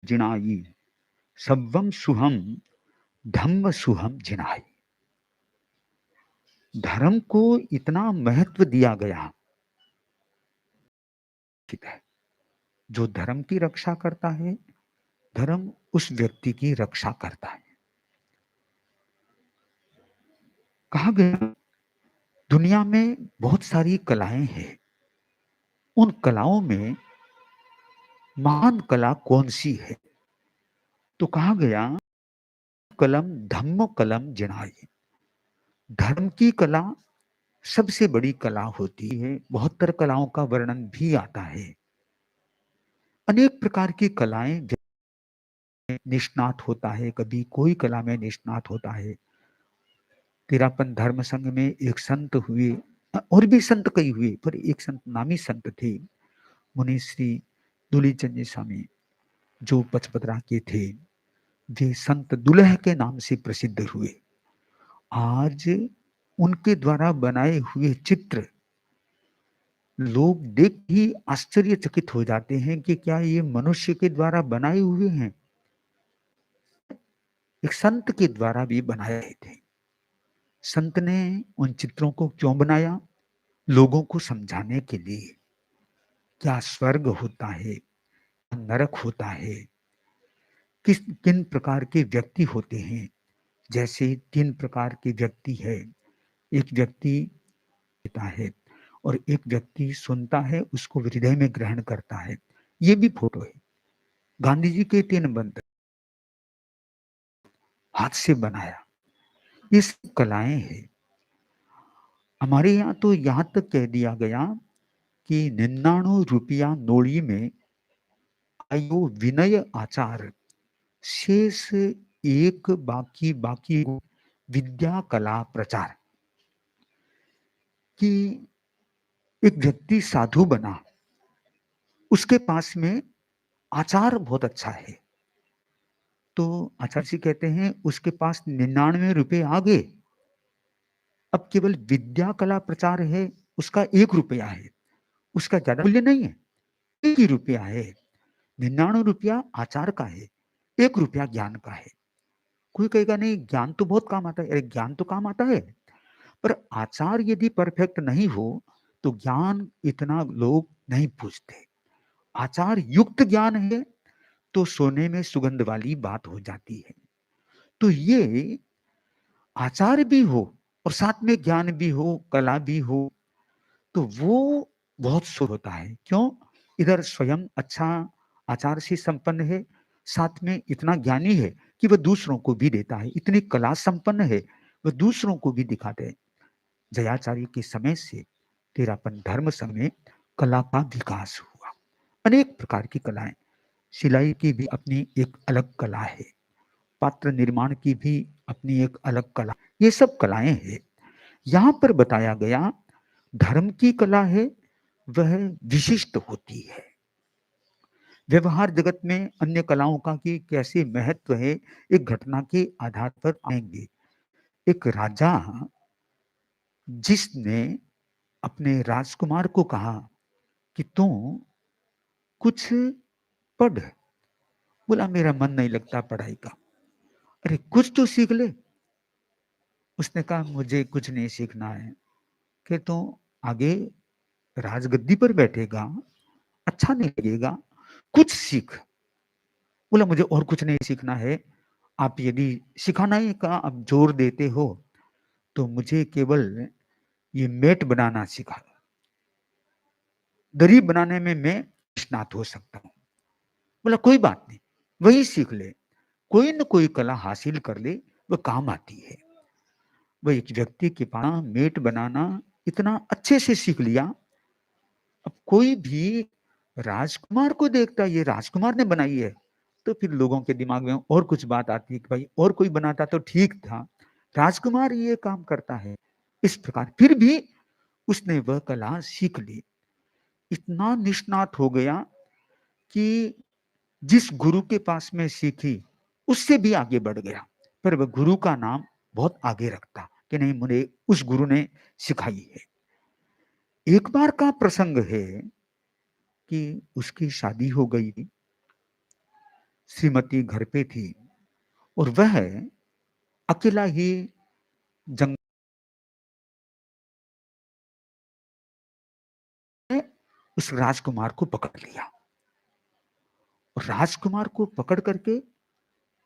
जिनाई सब्वम सुहम धम्म सुहम जिनाई। धर्म को इतना महत्व दिया गया, ठीक है, जो धर्म की रक्षा करता है, धर्म उस व्यक्ति की रक्षा करता है। कहा गया दुनिया में बहुत सारी कलाएं हैं, उन कलाओं में महान कला कौन सी है? तो कहा गया कलम धम्म कलम जिनाई। धर्म की कला सबसे बड़ी कला होती है। 72 कलाओं का वर्णन भी आता है। अनेक प्रकार की कलाएं निष्णात होता है, कभी कोई कला में निष्णात होता है। तेरापन धर्म संघ में एक संत हुए, और भी संत कई हुए, पर एक संत नामी संत थे, मुनि श्री दूलीचंद जी स्वामी, जो पचपदरा के थे। वे संत दुल्ह के नाम से प्रसिद्ध हुए। आज उनके द्वारा बनाए हुए चित्र लोग देख ही आश्चर्यचकित हो जाते हैं कि क्या ये मनुष्य के द्वारा बनाए हुए हैं? एक संत के द्वारा भी बनाए थे। संत ने उन चित्रों को क्यों बनाया? लोगों को समझाने के लिए। क्या स्वर्ग होता है, नरक होता है, किन प्रकार के व्यक्ति होते हैं। जैसे 3 प्रकार के व्यक्ति है। एक व्यक्ति देता है और एक व्यक्ति सुनता है, उसको हृदय में ग्रहण करता है। ये भी फोटो है। गांधी जी के 3 मंत्र हाथ से बनाया। ये सब कलाएं हैं। हमारे यहाँ तो यहाँ तक कह दिया गया कि 99 रुपया नोड़ी में आयो विनय आचार, शेष एक बाकी बाकी विद्या कला प्रचार। कि एक व्यक्ति साधु बना, उसके पास में आचार बहुत अच्छा है, तो आचार्य जी कहते हैं उसके पास 99 रुपए आ गए, अब केवल विद्या कला प्रचार है, उसका 1 रुपया है, उसका ज्यादा मूल्य नहीं है, 1 ही रुपया है। 99 रुपया आचार का है, 1 रुपया ज्ञान का है। कोई कहेगा नहीं ज्ञान तो बहुत काम आता है, अरे ज्ञान तो काम आता है, पर आचार यदि परफेक्ट नहीं हो तो ज्ञान इतना लोग नहीं पूछते। आचार युक्त ज्ञान है तो सोने में सुगंध वाली बात हो जाती है। तो ये आचार भी हो और साथ में ज्ञान भी हो, कला भी हो, तो वो बहुत शुभ होता है। क्यों? इधर स्वयं अच्छा आचार से संपन्न है, साथ में इतना ज्ञानी है कि वह दूसरों को भी देता है, इतनी कला संपन्न है वह दूसरों को भी दिखाते हैं। जयाचार्य के समय से तेरापन धर्म संघ में कला का विकास हुआ। अनेक प्रकार की कलाएं, सिलाई की भी अपनी एक अलग कला है, पात्र निर्माण की भी अपनी एक अलग कला, ये सब कलाएं हैं। यहां पर बताया गया धर्म की कला है वह विशिष्ट होती है। व्यवहार जगत में अन्य कलाओं का की कैसे महत्व है, एक घटना के आधार पर आएंगे। एक राजा जिसने अपने राजकुमार को कहा कि तू कुछ पढ़, बोला मेरा मन नहीं लगता पढ़ाई का। अरे कुछ तो सीख ले। उसने कहा मुझे कुछ नहीं सीखना है। कि तू आगे राजगद्दी पर बैठेगा, अच्छा नहीं लगेगा, कुछ सीख। बोला मुझे और कुछ नहीं सीखना है, आप यदि सिखाना ही का आप जोर देते हो तो मुझे केवल ये मेट बनाना सिखा, दरी बनाने में मैं निष्णात हो सकता हूं। बोला कोई बात नहीं, वही सीख ले, कोई न कोई कला हासिल कर ले, वह काम आती है। वह एक व्यक्ति के पास मेट बनाना इतना अच्छे से सीख लिया। अब कोई भी राजकुमार को देखता ये राजकुमार ने बनाई है, तो फिर लोगों के दिमाग में और कुछ बात आती है कि भाई और कोई बनाता तो ठीक था, राजकुमार ये काम करता है। इस प्रकार फिर भी उसने वह कला सीख ली, इतना निष्णात हो गया कि जिस गुरु के पास में सीखी उससे भी आगे बढ़ गया, पर वह गुरु का नाम बहुत आगे रखता कि नहीं मुझे उस गुरु ने सिखाई है। एक बार का प्रसंग है कि उसकी शादी हो गई थी। श्रीमती घर पे थी और वह अकेला ही जंगल में उस राजकुमार को पकड़ लिया और राजकुमार को पकड़ करके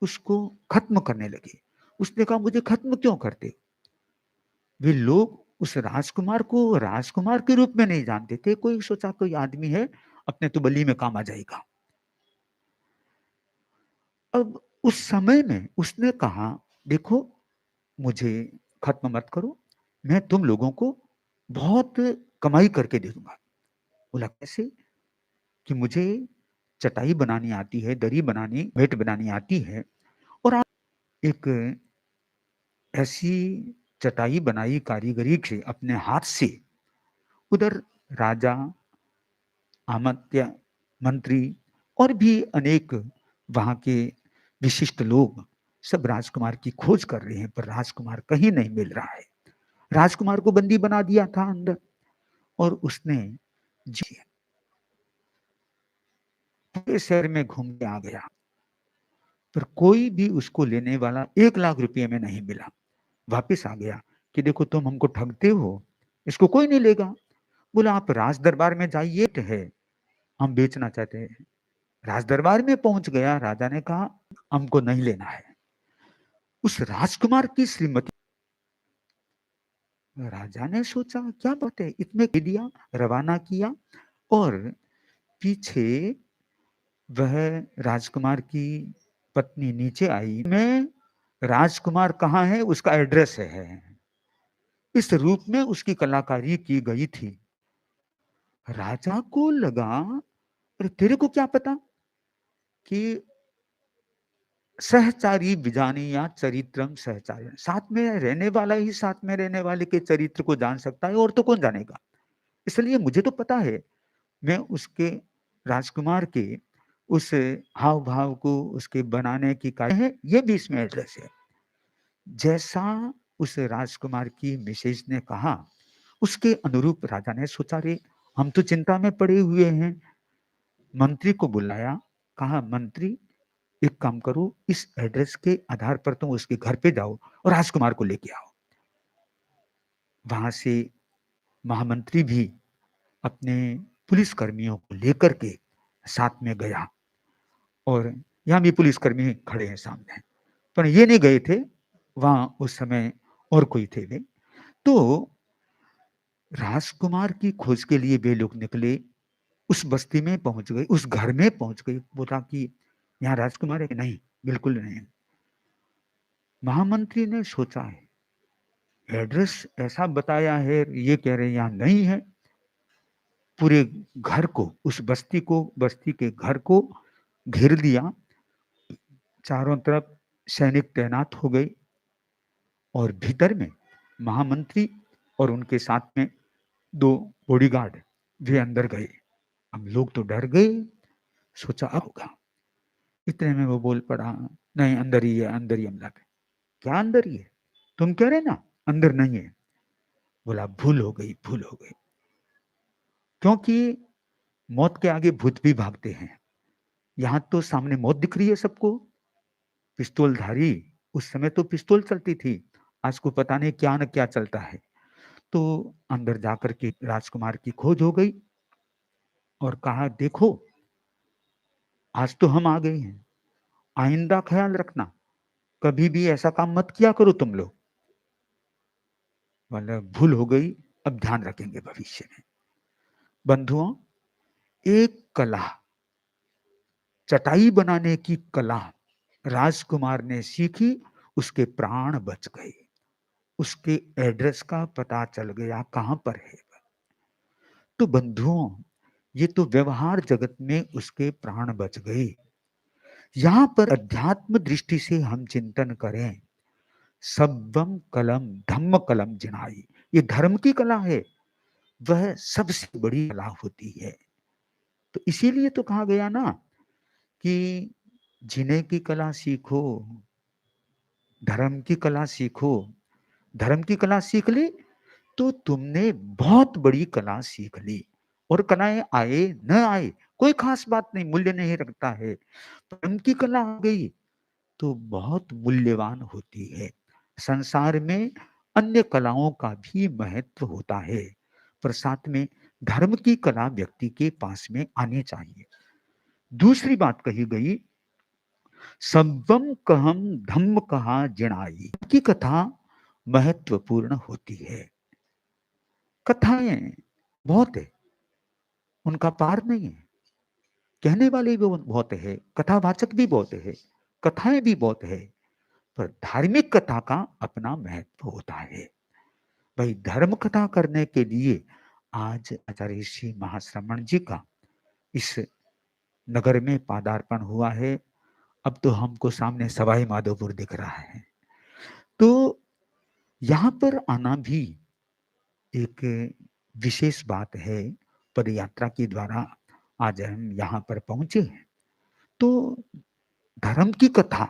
उसको खत्म करने लगे। उसने कहा मुझे खत्म क्यों करते? वे लोग उस राजकुमार को राजकुमार के रूप में नहीं जानते थे। कोई सोचा कोई आदमी है, अपने तो बली में काम आ जाएगा। अब उस समय में उसने कहा देखो मुझे खत्म मत करो, मैं तुम लोगों को बहुत कमाई करके दे दूंगा। बोला कैसे? कि मुझे चटाई बनानी आती है, दरी बनानी, मेट बनानी आती है और आप एक ऐसी चटाई बनाई कारीगरी से अपने हाथ से। उधर राजा, अमात्य, मंत्री और भी अनेक वहां के विशिष्ट लोग सब राजकुमार की खोज कर रहे हैं, पर राजकुमार कहीं नहीं मिल रहा है। राजकुमार को बंदी बना दिया था अंदर और उसने जी पूरे शहर में घूम के आ गया, पर कोई भी उसको लेने वाला 1 लाख रुपये में नहीं मिला। वापिस आ गया कि देखो तुम हमको ठगते हो, इसको कोई नहीं लेगा। बोला आप राज दरबार में जाइए, है हम बेचना चाहते हैं। राज दरबार में पहुंच गया, राजा ने कहा हमको नहीं लेना है। उस राजकुमार की श्रीमती, राजा ने सोचा क्या बात है, इतने दे दिया, रवाना किया और पीछे वह राजकुमार की पत्नी नीचे आई। मैं राजकुमार कहाँ है उसका एड्रेस है। इस रूप में उसकी कलाकारी की गई थी। राजा को लगा अरे तेरे को क्या पता कि सहचारी बिजानी या चरित्रम सहचारी, साथ में रहने वाला ही साथ में रहने वाले के चरित्र को जान सकता है और तो कौन जानेगा। इसलिए मुझे तो पता है, मैं उसके राजकुमार के उस हाव भाव को उसके बनाने की कार्य है, ये भी इसमें एड्रेस है। जैसा उस राजकुमार की मिसेज ने कहा उसके अनुरूप राजा ने सोचा रे हम तो चिंता में पड़े हुए हैं। मंत्री को बुलाया, कहा मंत्री एक काम करो, इस एड्रेस के आधार पर तुम उसके घर पे जाओ और राजकुमार को लेके आओ। वहां से महामंत्री भी अपने पुलिस कर्मियों को लेकर के साथ में गया और यहाँ भी पुलिसकर्मी खड़े हैं सामने, पर ये नहीं गए थे, वहां उस समय और कोई थे वे। तो राजकुमार की खोज के लिए वे लोग निकले, उस बस्ती में पहुंच गए, उस घर में पहुंच गए। बोला कि यहाँ राजकुमार है कि नहीं? बिल्कुल नहीं। महामंत्री ने सोचा है एड्रेस ऐसा बताया है, ये कह रहे यहाँ नहीं है। पूरे घर को, उस बस्ती को, बस्ती के घर को घेर दिया, चारों तरफ सैनिक तैनात हो गए और भीतर में महामंत्री और उनके साथ में 2 बॉडीगार्ड वे अंदर गए। अब लोग तो डर गए, सोचा अब होगा। इतने में वो बोल पड़ा नहीं अंदर ही है, अंदर ही हमला कर। क्या अंदर ही है? तुम कह रहे ना अंदर नहीं है। बोला भूल हो गई, भूल हो गई, क्योंकि मौत के आगे भूत भी भागते हैं। यहां तो सामने मौत दिख रही है सबको, पिस्तौलधारी, उस समय तो पिस्तौल चलती थी, आज को पता नहीं क्या न क्या चलता है। तो अंदर जाकर के राजकुमार की खोज हो गई और कहा देखो आज तो हम आ गए हैं, आइंदा ख्याल रखना, कभी भी ऐसा काम मत किया करो तुम लोग। मतलब भूल हो गई, अब ध्यान रखेंगे भविष्य में। बंधुओं, एक कला, चटाई बनाने की कला राजकुमार ने सीखी, उसके प्राण बच गए, उसके एड्रेस का पता चल गया कहां पर है। तो बंधुओं, ये तो व्यवहार जगत में उसके प्राण बच गए। यहां पर अध्यात्म दृष्टि से हम चिंतन करें, सब्बम कलम धम्म कलम जिनाई, ये धर्म की कला है, वह सबसे बड़ी कला होती है। तो इसीलिए तो कहा गया ना कि जीने की कला सीखो, धर्म की कला सीखो। धर्म की कला सीख ली तो तुमने बहुत बड़ी कला सीख ली, और कलाएं आए न आए कोई खास बात नहीं, मूल्य नहीं रखता है। प्रेम की कला आ गई तो बहुत मूल्यवान होती है। संसार में अन्य कलाओं का भी महत्व होता है, पर साथ में धर्म की कला व्यक्ति के पास में आनी चाहिए। दूसरी बात कही गई, सब्बम कहम धम्म कहा जिणाई की कथा महत्वपूर्ण होती है। कथाएं बहुत है, उनका पार नहीं है। कहने वाले भी बहुत है, कथावाचक भी बहुत है, कथाएं भी बहुत है, पर धार्मिक कथा का अपना महत्व होता है। भाई धर्म कथा करने के लिए आज आचार्य श्री महाश्रमण जी का इस नगर में पादार्पण हुआ है। अब तो हमको सामने सवाई माधोपुर दिख रहा है, तो यहाँ पर आना भी एक विशेष बात है। पदयात्रा के द्वारा आज हम यहाँ पर पहुंचे हैं, तो धर्म की कथा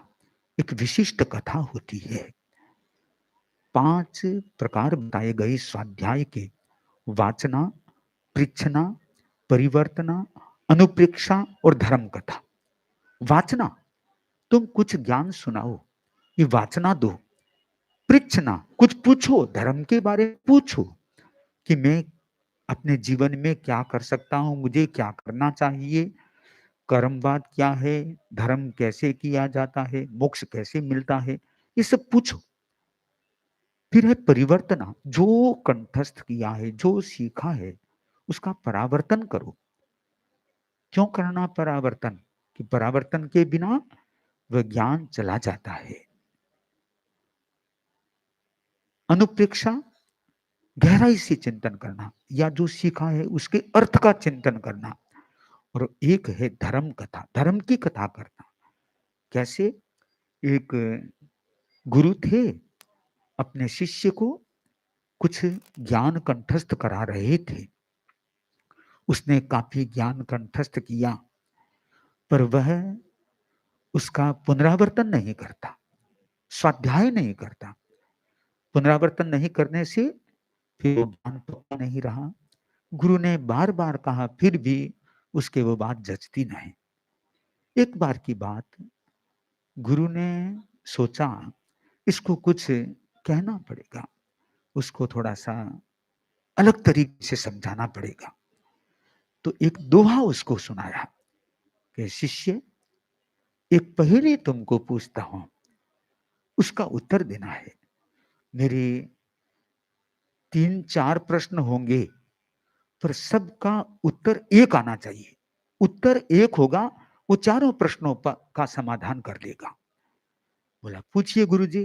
एक विशिष्ट कथा होती है। 5 प्रकार बताए गए स्वाध्याय के, वाचना, पृच्छना, परिवर्तना, अनुप्रेक्षा और धर्म कथा। वाचना, तुम कुछ ज्ञान सुनाओ, ये वाचना दो। पृच्छना, कुछ पूछो, धर्म के बारे में पूछो कि मैं अपने जीवन में क्या कर सकता हूं, मुझे क्या करना चाहिए, कर्मवाद क्या है, धर्म कैसे किया जाता है, मोक्ष कैसे मिलता है, ये सब पूछो। फिर है परिवर्तना, जो कंठस्थ किया है, जो सीखा है, उसका परावर्तन करो। क्यों करना परावर्तन? कि परावर्तन के बिना वह ज्ञान चला जाता है। अनुप्रेक्षा, गहराई से चिंतन करना, या जो सीखा है उसके अर्थ का चिंतन करना। और एक है धर्म कथा, धर्म की कथा करना। कैसे? एक गुरु थे, अपने शिष्य को कुछ ज्ञान कंठस्थ करा रहे थे। उसने काफी ज्ञान कंठस्थ किया, पर वह उसका पुनरावर्तन नहीं करता, स्वाध्याय नहीं करता। पुनरावर्तन नहीं करने से फिर वो ज्ञान पक्का नहीं रहा। गुरु ने बार बार कहा, फिर भी उसके वो बात जचती नहीं। एक बार की बात, गुरु ने सोचा इसको कुछ कहना पड़ेगा, उसको थोड़ा सा अलग तरीके से समझाना पड़ेगा। तो एक दोहा उसको सुनाया कि शिष्य, एक पहेली तुमको पूछता हूं, उसका उत्तर देना है। मेरे 3-4 प्रश्न होंगे, पर सबका उत्तर एक आना चाहिए। उत्तर एक होगा, वो चारों प्रश्नों का समाधान कर देगा। बोला पूछिए गुरुजी।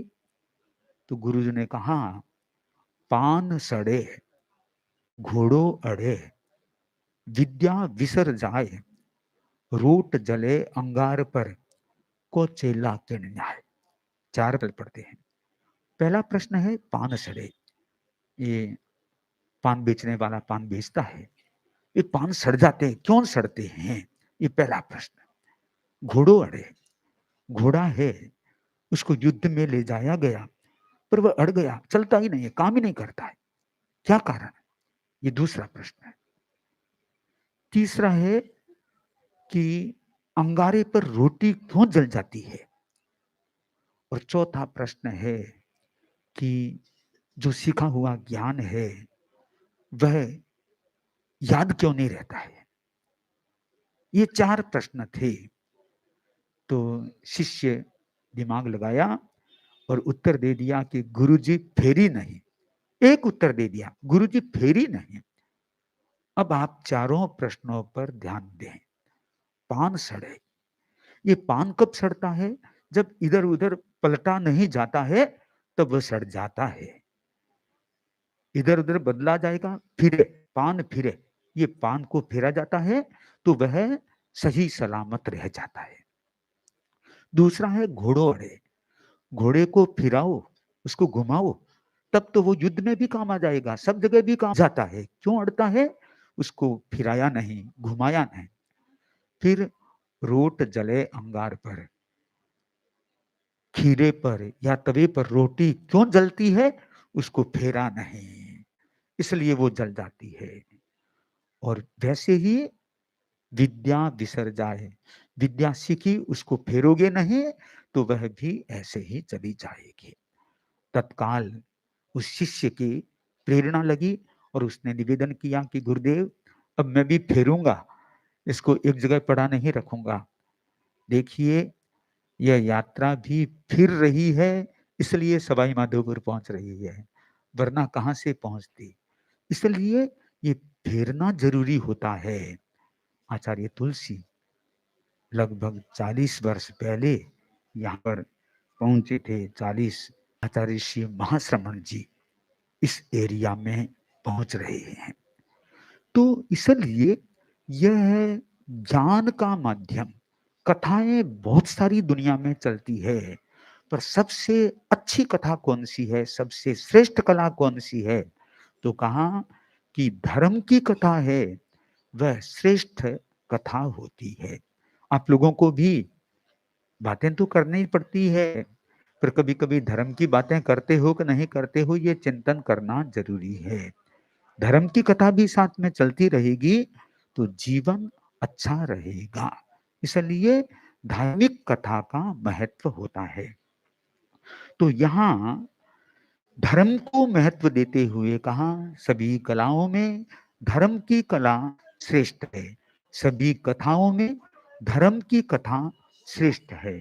तो गुरुजी ने कहा, पान सड़े, घोड़ो अड़े, विद्या विसर जाए, रोट जले अंगार पर, को चेला किण न्याय। 4 पद पढ़ते हैं। पहला प्रश्न है पान सड़े। ये पान बेचने वाला पान बेचता है, ये पान सड़ जाते हैं, क्यों सड़ते हैं? ये पहला प्रश्न। घोड़ो अड़े, घोड़ा है, उसको युद्ध में ले जाया गया, पर वह अड़ गया, चलता ही नहीं है, काम ही नहीं करता है, क्या कारण? ये दूसरा प्रश्न है। तीसरा है कि अंगारे पर रोटी क्यों जल जाती है? और चौथा प्रश्न है कि जो सीखा हुआ ज्ञान है वह याद क्यों नहीं रहता है? ये 4 प्रश्न थे। तो शिष्य दिमाग लगाया और उत्तर दे दिया कि गुरुजी फेरी नहीं। एक उत्तर दे दिया, गुरुजी फेरी नहीं। अब आप चारों प्रश्नों पर ध्यान दें। पान सड़े, ये पान कब सड़ता है? जब इधर उधर पलटा नहीं जाता है तब वह सड़ जाता है। इधर उधर बदला जाएगा, फिरे, पान फिरे, ये पान को फेरा जाता है तो वह सही सलामत रह जाता है। दूसरा है घोड़ो अड़े, घोड़े को फिराओ, उसको घुमाओ, तब तो वो युद्ध में भी काम आ जाएगा, सब जगह भी काम जाता है। क्यों अड़ता है? उसको फिराया नहीं, घुमाया नहीं। फिर रोट जले अंगार पर, खीरे पर या तवे पर रोटी क्यों जलती है? उसको फेरा नहीं, इसलिए वो जल जाती है। और वैसे ही विद्या विसर जाए, विद्या सीखी उसको फेरोगे नहीं तो वह भी ऐसे ही चली जाएगी। तत्काल उस शिष्य की प्रेरणा लगी और उसने निवेदन किया कि गुरुदेव अब मैं भी फेरूंगा, इसको एक जगह पड़ा नहीं रखूंगा। देखिए यह यात्रा भी फिर रही है, इसलिए सवाई माधोपुर पहुंच रही है, वरना कहां से पहुंचती। इसलिए ये फेरना जरूरी होता है। आचार्य तुलसी लगभग 40 वर्ष पहले यहाँ पर पहुंचे थे। 40 आचार्य श्री महाश्रमण जी इस एरिया में पहुंच रहे हैं। तो इसलिए यह है ज्ञान का माध्यम। कथाएं बहुत सारी दुनिया में चलती है, पर सबसे अच्छी कथा कौन सी है, सबसे श्रेष्ठ कला कौन सी है? तो कहा कि धर्म की कथा है, वह श्रेष्ठ कथा होती है। आप लोगों को भी बातें तो करनी पड़ती है, पर कभी कभी धर्म की बातें करते हो कि नहीं करते हो, ये चिंतन करना जरूरी है। धर्म की कथा भी साथ में चलती रहेगी तो जीवन अच्छा रहेगा। इसलिए धार्मिक कथा का महत्व होता है। तो यहाँ धर्म को महत्व देते हुए कहा सभी कलाओं में धर्म की कला श्रेष्ठ है, सभी कथाओं में धर्म की कथा श्रेष्ठ है।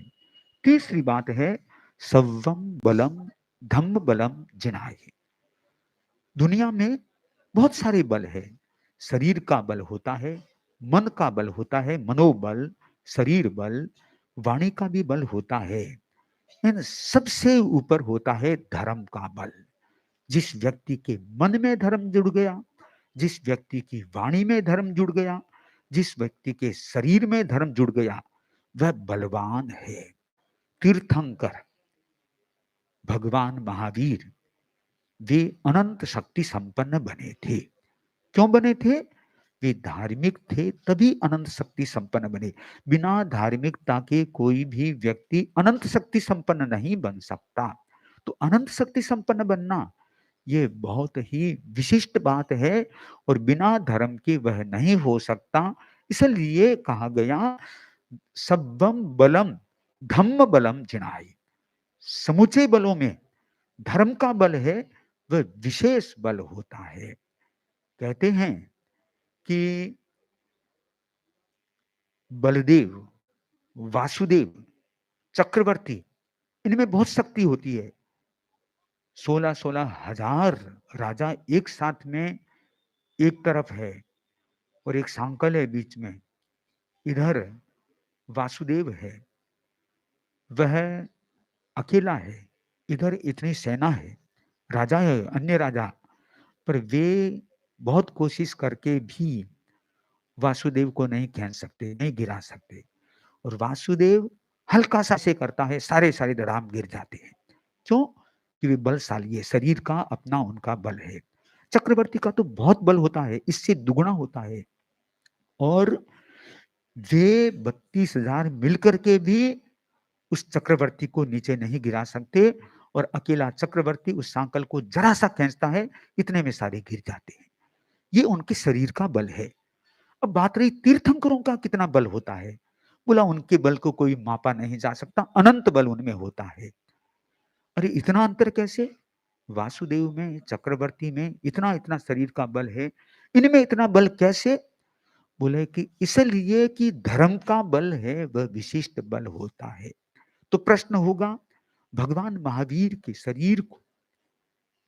तीसरी बात है सव्वम बलम धम्म बलम जिनाय। दुनिया में बहुत सारे बल है। शरीर का बल होता है, मन का बल होता है, मनोबल, शरीर बल, वाणी का भी बल होता है। इन सबसे ऊपर होता है धर्म का बल। जिस व्यक्ति के मन में धर्म जुड़ गया, जिस व्यक्ति की वाणी में धर्म जुड़ गया, जिस व्यक्ति के शरीर में धर्म जुड़ गया, वह बलवान है। तीर्थंकर भगवान महावीर वे अनंत शक्ति संपन्न बने थे। क्यों बने थे? वे धार्मिक थे तभी अनंत शक्ति संपन्न बने। बिना धार्मिकता के कोई भी व्यक्ति अनंत शक्ति संपन्न नहीं बन सकता। तो अनंत शक्ति संपन्न बनना ये बहुत ही विशिष्ट बात है और बिना धर्म के वह नहीं हो सकता। इसलिए कहा गया सब्बम बलम धम्म बलम जिनाई। समूचे बलों में धर्म का बल है, वह विशेष बल होता है। कहते हैं कि बलदेव, वासुदेव, चक्रवर्ती, इनमें बहुत शक्ति होती है। 16-16 हजार राजा एक साथ में एक तरफ है और एक सांकल है बीच में, इधर वासुदेव है, वह अकेला है, इधर इतनी सेना है, राजा है, अन्य राजा, पर वे बहुत कोशिश करके भी वासुदेव को नहीं खींच सकते, नहीं गिरा सकते। और वासुदेव हल्का सा से करता है, सारे सारे धड़ाम गिर जाते हैं। क्यों? कि वे बलशाली है, शरीर का अपना उनका बल है। चक्रवर्ती का तो बहुत बल होता है, इससे दुगुना होता है। और वे 32,000 मिलकर के भी उस चक्रवर्ती को नीचे नहीं गिरा सकते और अकेला चक्रवर्ती उस सांकल को जरा सा खींचता है, इतने में सारे गिर जाते हैं। ये उनके शरीर का बल है। अब बात रही तीर्थंकरों का कितना बल होता है। बोला उनके बल को कोई मापा नहीं जा सकता, अनंत बल उनमें होता है। अरे इतना अंतर कैसे? वासुदेव में, चक्रवर्ती में इतना इतना शरीर का बल है, इनमें इतना बल कैसे? बोले कि इसलिए कि धर्म का बल है, वह विशिष्ट बल होता है। तो प्रश्न होगा भगवान महावीर के शरीर को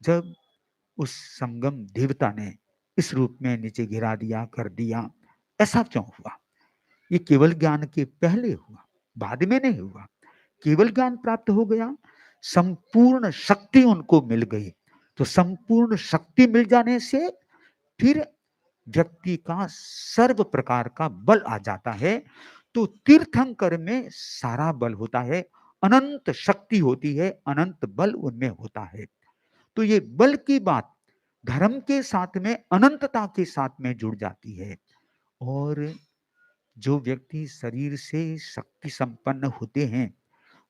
जब उस संगम देवता ने इस रूप में नीचे गिरा दिया, कर दिया, ऐसा क्यों हुआ? ये केवल ज्ञान के पहले हुआ, बाद में नहीं हुआ। केवल ज्ञान प्राप्त हो गया, संपूर्ण शक्ति उनको मिल गई। तो संपूर्ण शक्ति मिल जाने से फिर व्यक्ति का सर्व प्रकार का बल आ जाता है। तो तीर्थंकर में सारा बल होता है, अनंत शक्ति होती है, अनंत बल उनमें होता है। तो ये बल की बात धर्म के साथ में, अनंतता के साथ में जुड़ जाती है। और जो व्यक्ति शरीर से शक्ति संपन्न होते हैं,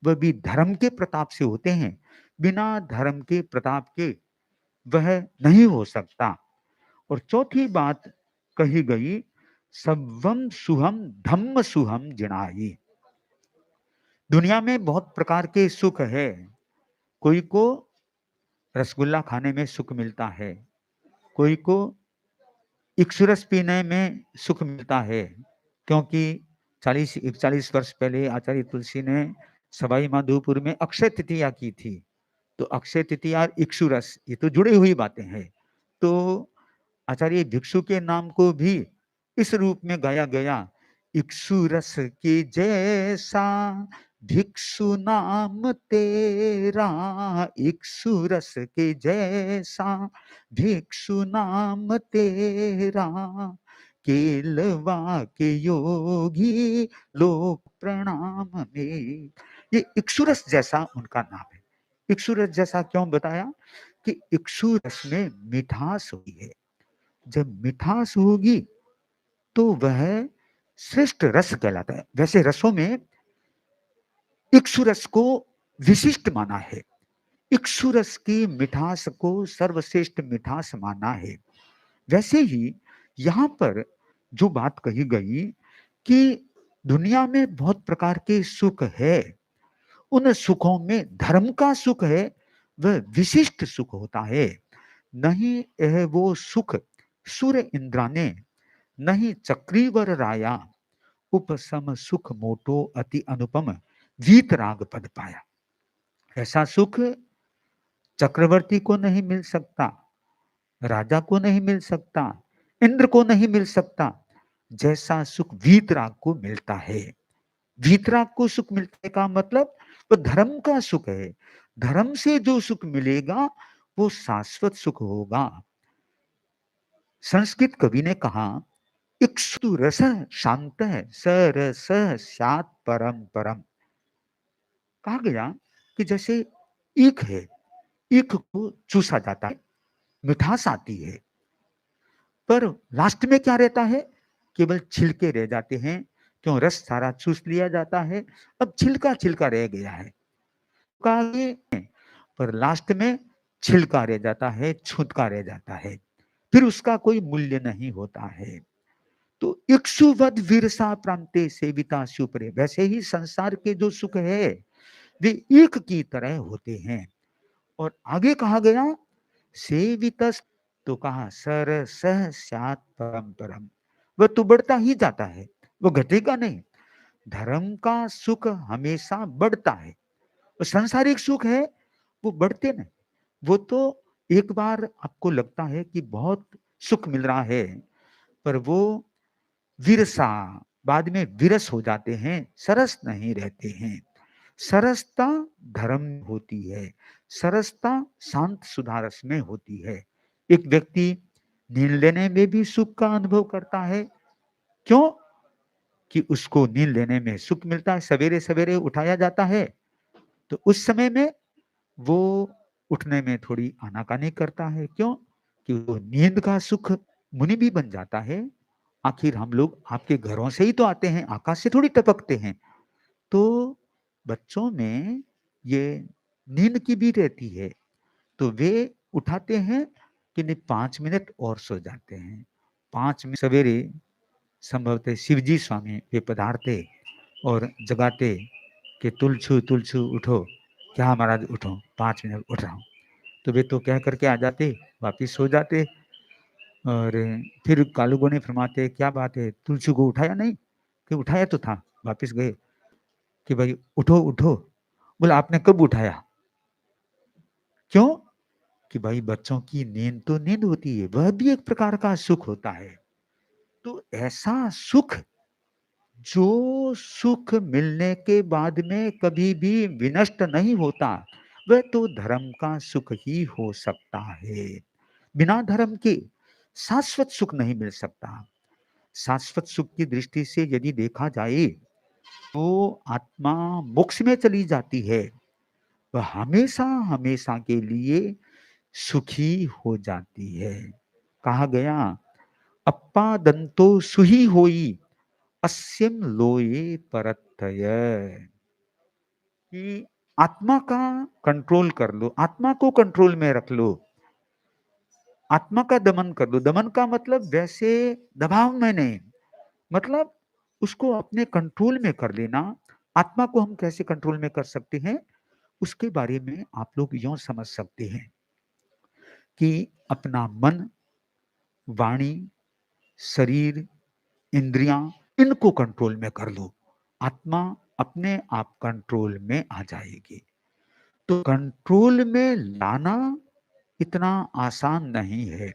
वह भी धर्म के प्रताप से होते हैं। बिना धर्म के प्रताप के वह नहीं हो सकता। और चौथी बात कही गई सवम सुहम धम्म सुहम जिनाई। दुनिया में बहुत प्रकार के सुख है। कोई को रसगुल्ला खाने में सुख मिलता है, कोई को इक्सुरस पीने में सुख मिलता है, क्योंकि 40-41 वर्ष पहले आचार्य तुलसी ने सवाई माधोपुर में अक्षय तृतीया की थी। तो अक्षय तृतीया और इक्सुरस ये तो जुड़ी हुई बातें हैं। तो आचार्य भिक्षु के नाम को भी इस रूप में गाया गया, इक्सुरस के जैसा भिक्षु नाम तेरा, इक्सुरस के जैसा भिक्षु नाम तेरा, केलवा के योगी लोक प्रणाम में। ये इक्सुरस जैसा उनका नाम है। इक्सुरस जैसा क्यों बताया कि इक्सुरस में मिठास होती है। जब मिठास होगी तो वह श्रेष्ठ रस कहलाता है। वैसे रसों में इक्सुरस को विशिष्ट माना है, इक्सुरस की मिठास को सर्वश्रेष्ठ मिठास माना है। वैसे ही यहाँ पर जो बात कही गई कि दुनिया में बहुत प्रकार के सुख है, उन सुखों में धर्म का सुख है वह विशिष्ट सुख होता है। नहीं यह वो सुख सूर्य इंद्रा ने, नहीं चक्रीवर राया, उपसम सुख मोटो अति अनुपम वीतराग पद पाया। ऐसा सुख चक्रवर्ती को नहीं मिल सकता, राजा को नहीं मिल सकता, इंद्र को नहीं मिल सकता, जैसा सुख वीतराग को मिलता है। वीतराग को सुख मिलने का मतलब वो धर्म का सुख है। धर्म से जो सुख मिलेगा वो शाश्वत सुख होगा। संस्कृत कवि ने कहा, इक्षु रस शांत सरस स्यात् परम परम। कहा गया कि जैसे ईख है, ईख को चूसा जाता है, मिठास आती है, पर लास्ट में क्या रहता है, केवल छिलके रह जाते हैं। क्यों, रस सारा चूस लिया जाता है, अब छिलका छिलका रह गया है। पर लास्ट में छिलका रह जाता है, छुटका रह जाता है, फिर उसका कोई मूल्य नहीं होता है। तो इक्षुवद विरसा प्रांते सेविता सुपरे, वैसे ही संसार के जो सुख है वे ईख की तरह होते हैं। और आगे कहा गया सेवितस, तो कहा सर सह स्यात् परम परम, वह तो बढ़ता ही जाता है, वो घटेगा नहीं। धर्म का सुख हमेशा बढ़ता है, और सांसारिक सुख है वो बढ़ते नहीं। वो तो एक बार आपको लगता है कि बहुत सुख मिल रहा है, पर वो विरसा बाद में विरस हो जाते हैं, सरस नहीं रहते हैं। सरसता धर्म होती है, सरसता शांत सुधारस में होती है। एक व्यक्ति नींद लेने में भी सुख का अनुभव करता है। क्यों कि उसको नींद लेने में सुख मिलता है। सवेरे सवेरे उठाया जाता है तो उस समय में वो उठने में थोड़ी आनाकानी करता है। क्यों कि वो नींद का सुख मुनि भी बन जाता है। आखिर हम लोग आपके घरों से ही तो आते हैं, आकाश से थोड़ी टपकते हैं। तो बच्चों में ये नींद की भी रहती है, तो वे उठाते हैं कि नहीं 5 मिनट और सो जाते हैं। 5 मिनट सवेरे संभवतः शिवजी स्वामी वे पधारते और जगाते कि तुलछू उठो, क्या महाराज उठो, 5 मिनट उठ रहा हूँ। तो वे तो कह करके आ जाते, वापिस सो जाते। और फिर कालूगो ने फरमाते क्या बात है, तुलसी को उठाया नहीं? कि उठाया तो था। वापिस गए कि भाई उठो उठो। बोला आपने कब उठाया? क्यों कि भाई बच्चों की नींद तो नींद होती है, वह भी एक प्रकार का सुख होता है। तो ऐसा सुख, जो सुख मिलने के बाद में कभी भी विनष्ट नहीं होता, वह तो धर्म का सुख ही हो सकता है। बिना धर्म के शाश्वत सुख नहीं मिल सकता। शाश्वत सुख की दृष्टि से यदि देखा जाए तो आत्मा मोक्ष में चली जाती है, वह हमेशा हमेशा के लिए सुखी हो जाती है। कहा गया अप्पा दंतो सुही होई अस्यम लोये परतय, कि आत्मा का कंट्रोल कर लो, आत्मा को कंट्रोल में रख लो, आत्मा का दमन कर लो। दमन का मतलब वैसे दबाव में नहीं, मतलब उसको अपने कंट्रोल में कर लेना। आत्मा को हम कैसे कंट्रोल में कर सकते हैं, उसके बारे में आप लोग यूँ समझ सकते हैं कि अपना मन, वाणी, शरीर, इंद्रियाँ, इनको कंट्रोल में कर लो। आत्मा अपने आप कंट्रोल में आ जाएगी। तो कंट्रोल में लाना इतना आसान नहीं है,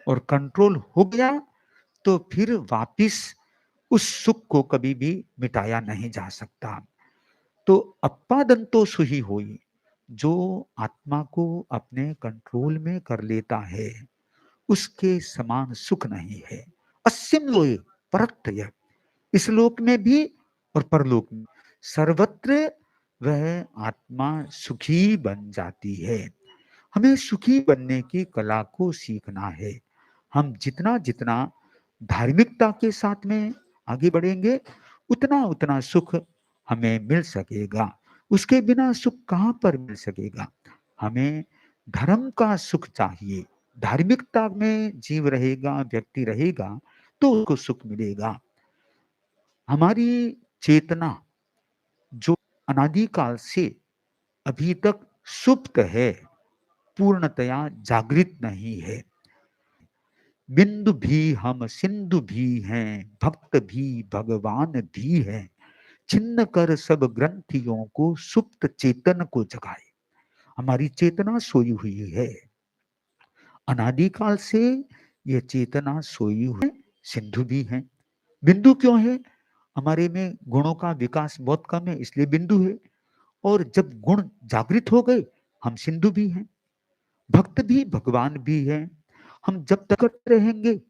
और कंट्रोल हो गया तो फिर वापिस उस सुख को कभी भी मिटाया नहीं जा सकता। तो अप्पादंतो सुही होई, जो आत्मा को अपने कंट्रोल में कर लेता है, उसके समान सुख नहीं है। अस्सिम लोए परत्रय, इस लोक में भी और परलोक में, सर्वत्र वह आत्मा सुखी बन जाती है। हमें सुखी बनने की कला को सीखना है। हम जितना जितना धार्मिकता के साथ में आगे बढ़ेंगे, उतना उतना सुख हमें मिल सकेगा। उसके बिना सुख कहाँ पर मिल सकेगा। हमें धर्म का सुख चाहिए। धार्मिकता में जीव रहेगा, व्यक्ति रहेगा, तो उसको सुख मिलेगा। हमारी चेतना जो अनादिकाल से अभी तक सुप्त है, पूर्णतया जागृत नहीं है। बिंदु भी हम सिंधु भी हैं, भक्त भी भगवान भी हैं, छिन्न कर सब ग्रंथियों को सुप्त चेतन को जगाए। हमारी चेतना सोई हुई है, अनादिकाल से ये चेतना सोई हुई है। सिंधु भी है। बिंदु क्यों है? हमारे में गुणों का विकास बहुत कम है, इसलिए बिंदु है। और जब गुण जागृत हो गए, हम सिंधु भी हैं, भक्त भी भगवान भी हैं। हम जब तक करते रहेंगे,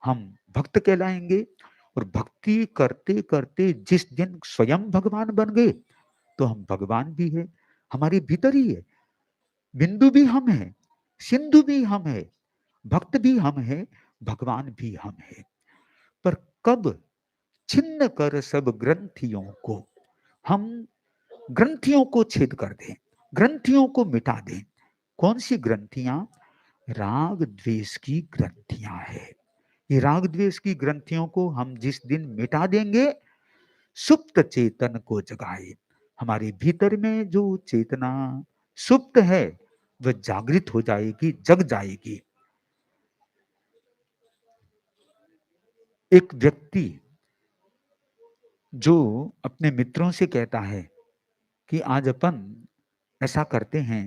हम भक्त कहलाएंगे। और भक्ति करते करते जिस दिन स्वयं भगवान बन गए, तो हम भगवान भी है, हमारे भीतर ही है। बिंदु भी हम है, सिंधु भी हम है, भक्त भी हम है, भगवान भी हम है। पर कब छिन्न कर सब ग्रंथियों को, हम ग्रंथियों को छेद कर दें, ग्रंथियों को मिटा दें। कौन सी ग्रंथियां? राग द्वेष की ग्रंथियां है। ये राग द्वेष की ग्रंथियों को हम जिस दिन मिटा देंगे, सुप्त चेतन को जगाए। हमारे भीतर में जो चेतना सुप्त है, वह जागृत हो जाएगी, जग जाएगी। एक व्यक्ति जो अपने मित्रों से कहता है कि आज अपन ऐसा करते हैं,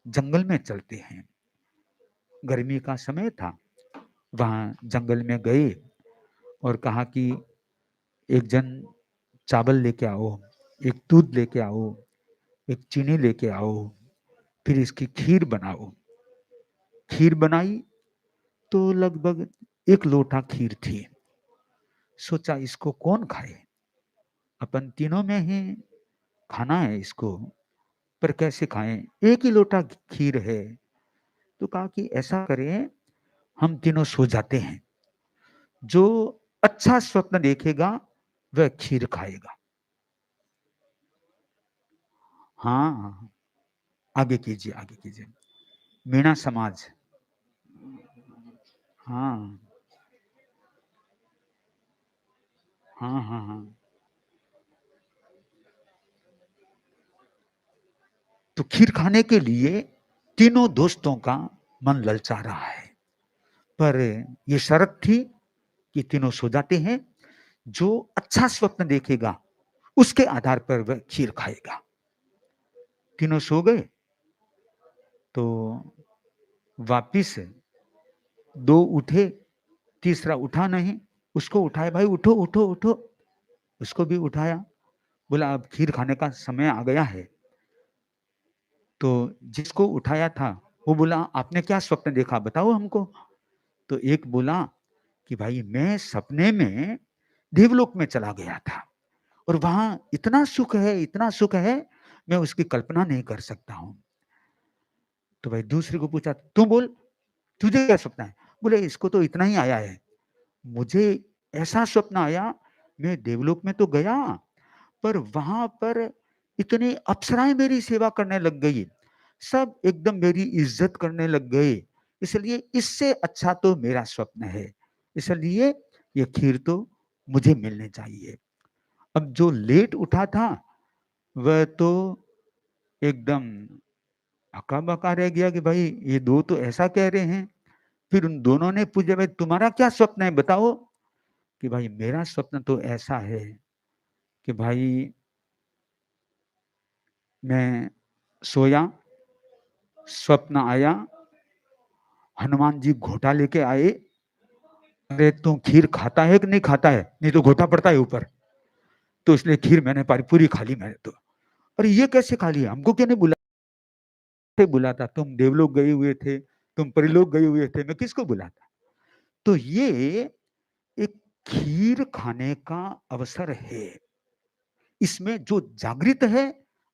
जंगल में चलते हैं। गर्मी का समय था, वहां जंगल में गए और कहा कि एक जन चावल लेके आओ, एक दूध लेके आओ, एक चीनी लेके आओ, फिर इसकी खीर बनाओ। खीर बनाई तो लगभग 1 लोटा खीर थी। सोचा इसको कौन खाए, अपन तीनों में ही खाना है इसको, पर कैसे खाएं, 1 ही लोटा खीर है। तो कहा कि ऐसा करें, हम तीनों सो जाते हैं, जो अच्छा स्वप्न देखेगा वह खीर खाएगा। हाँ, आगे कीजिए, आगे कीजिए। मीणा समाज। हाँ, हाँ, हाँ, हाँ। तो खीर खाने के लिए तीनों दोस्तों का मन ललचा रहा है, पर ये शर्त थी कि तीनों सो जाते हैं, जो अच्छा स्वप्न देखेगा उसके आधार पर वह खीर खाएगा। तीनों सो गए, तो वापिस 2 उठे, तीसरा उठा नहीं। उसको उठाए, भाई उठो उठो उठो। उसको भी उठाया, बोला अब खीर खाने का समय आ गया है। तो जिसको उठाया था वो बोला, आपने क्या स्वप्न देखा, बताओ हमको। तो एक बोला कि भाई मैं सपने में देवलोक में चला गया था, और वहां इतना सुख है, इतना सुख है, मैं उसकी कल्पना नहीं कर सकता हूं। तो भाई दूसरे को पूछा, तू बोल, तुझे क्या सपना है? बोले इसको तो इतना ही आया है, मुझे ऐसा स्वप्न आया, मैं देवलोक में तो गया, पर वहां पर इतनी अप्सराएं मेरी सेवा करने लग गई, सब एकदम मेरी इज्जत करने लग गए। इसलिए इससे अच्छा तो मेरा स्वप्न है, इसलिए ये खीर तो मुझे मिलने चाहिए। अब जो लेट उठा था वह तो एकदम हक्का-बक्का रह गया कि भाई ये 2 तो ऐसा कह रहे हैं। फिर उन दोनों ने पूछा, भाई तुम्हारा क्या स्वप्न है बताओ? कि भाई मेरा स्वप्न तो ऐसा है कि भाई मैं सोया, स्वप्न आया, हनुमान जी घोटा लेके आए, अरे तू खीर खाता है कि नहीं खाता है? नहीं तो घोटा पड़ता है ऊपर। तो इसलिए खीर मैंने पूरी खा ली मैंने तो। अरे ये कैसे खा लिया? हमको क्यों नहीं बुलाता? तुम देवलोक गए हुए थे, तुम परिलोक गए हुए थे, मैं किसको बुलाता? तो ये एक खीर खाने का अवसर है। इसमें जो जागृत है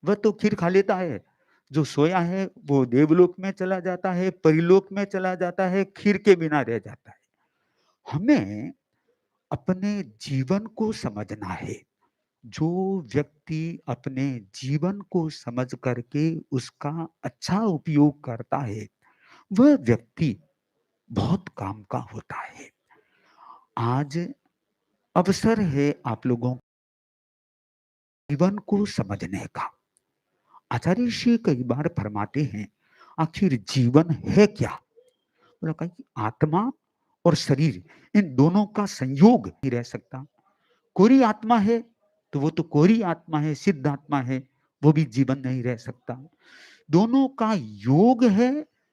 वह तो खीर खा लेता है, जो सोया है वो देवलोक में चला जाता है, परिलोक में चला जाता है, खीर के बिना रह जाता है। हमें अपने जीवन को समझना है। जो व्यक्ति अपने जीवन को समझ करके उसका अच्छा उपयोग करता है, वह व्यक्ति बहुत काम का होता है। आज अवसर है आप लोगों जीवन को समझने का। आचार्य ऋषि कई बार फरमाते हैं, आखिर जीवन है क्या? बोला कहा कि आत्मा और शरीर इन दोनों का संयोग नहीं रह सकता। कोरी आत्मा है तो वो तो कोरी आत्मा है, सिद्ध आत्मा है, वो भी जीवन नहीं रह सकता। दोनों का योग है,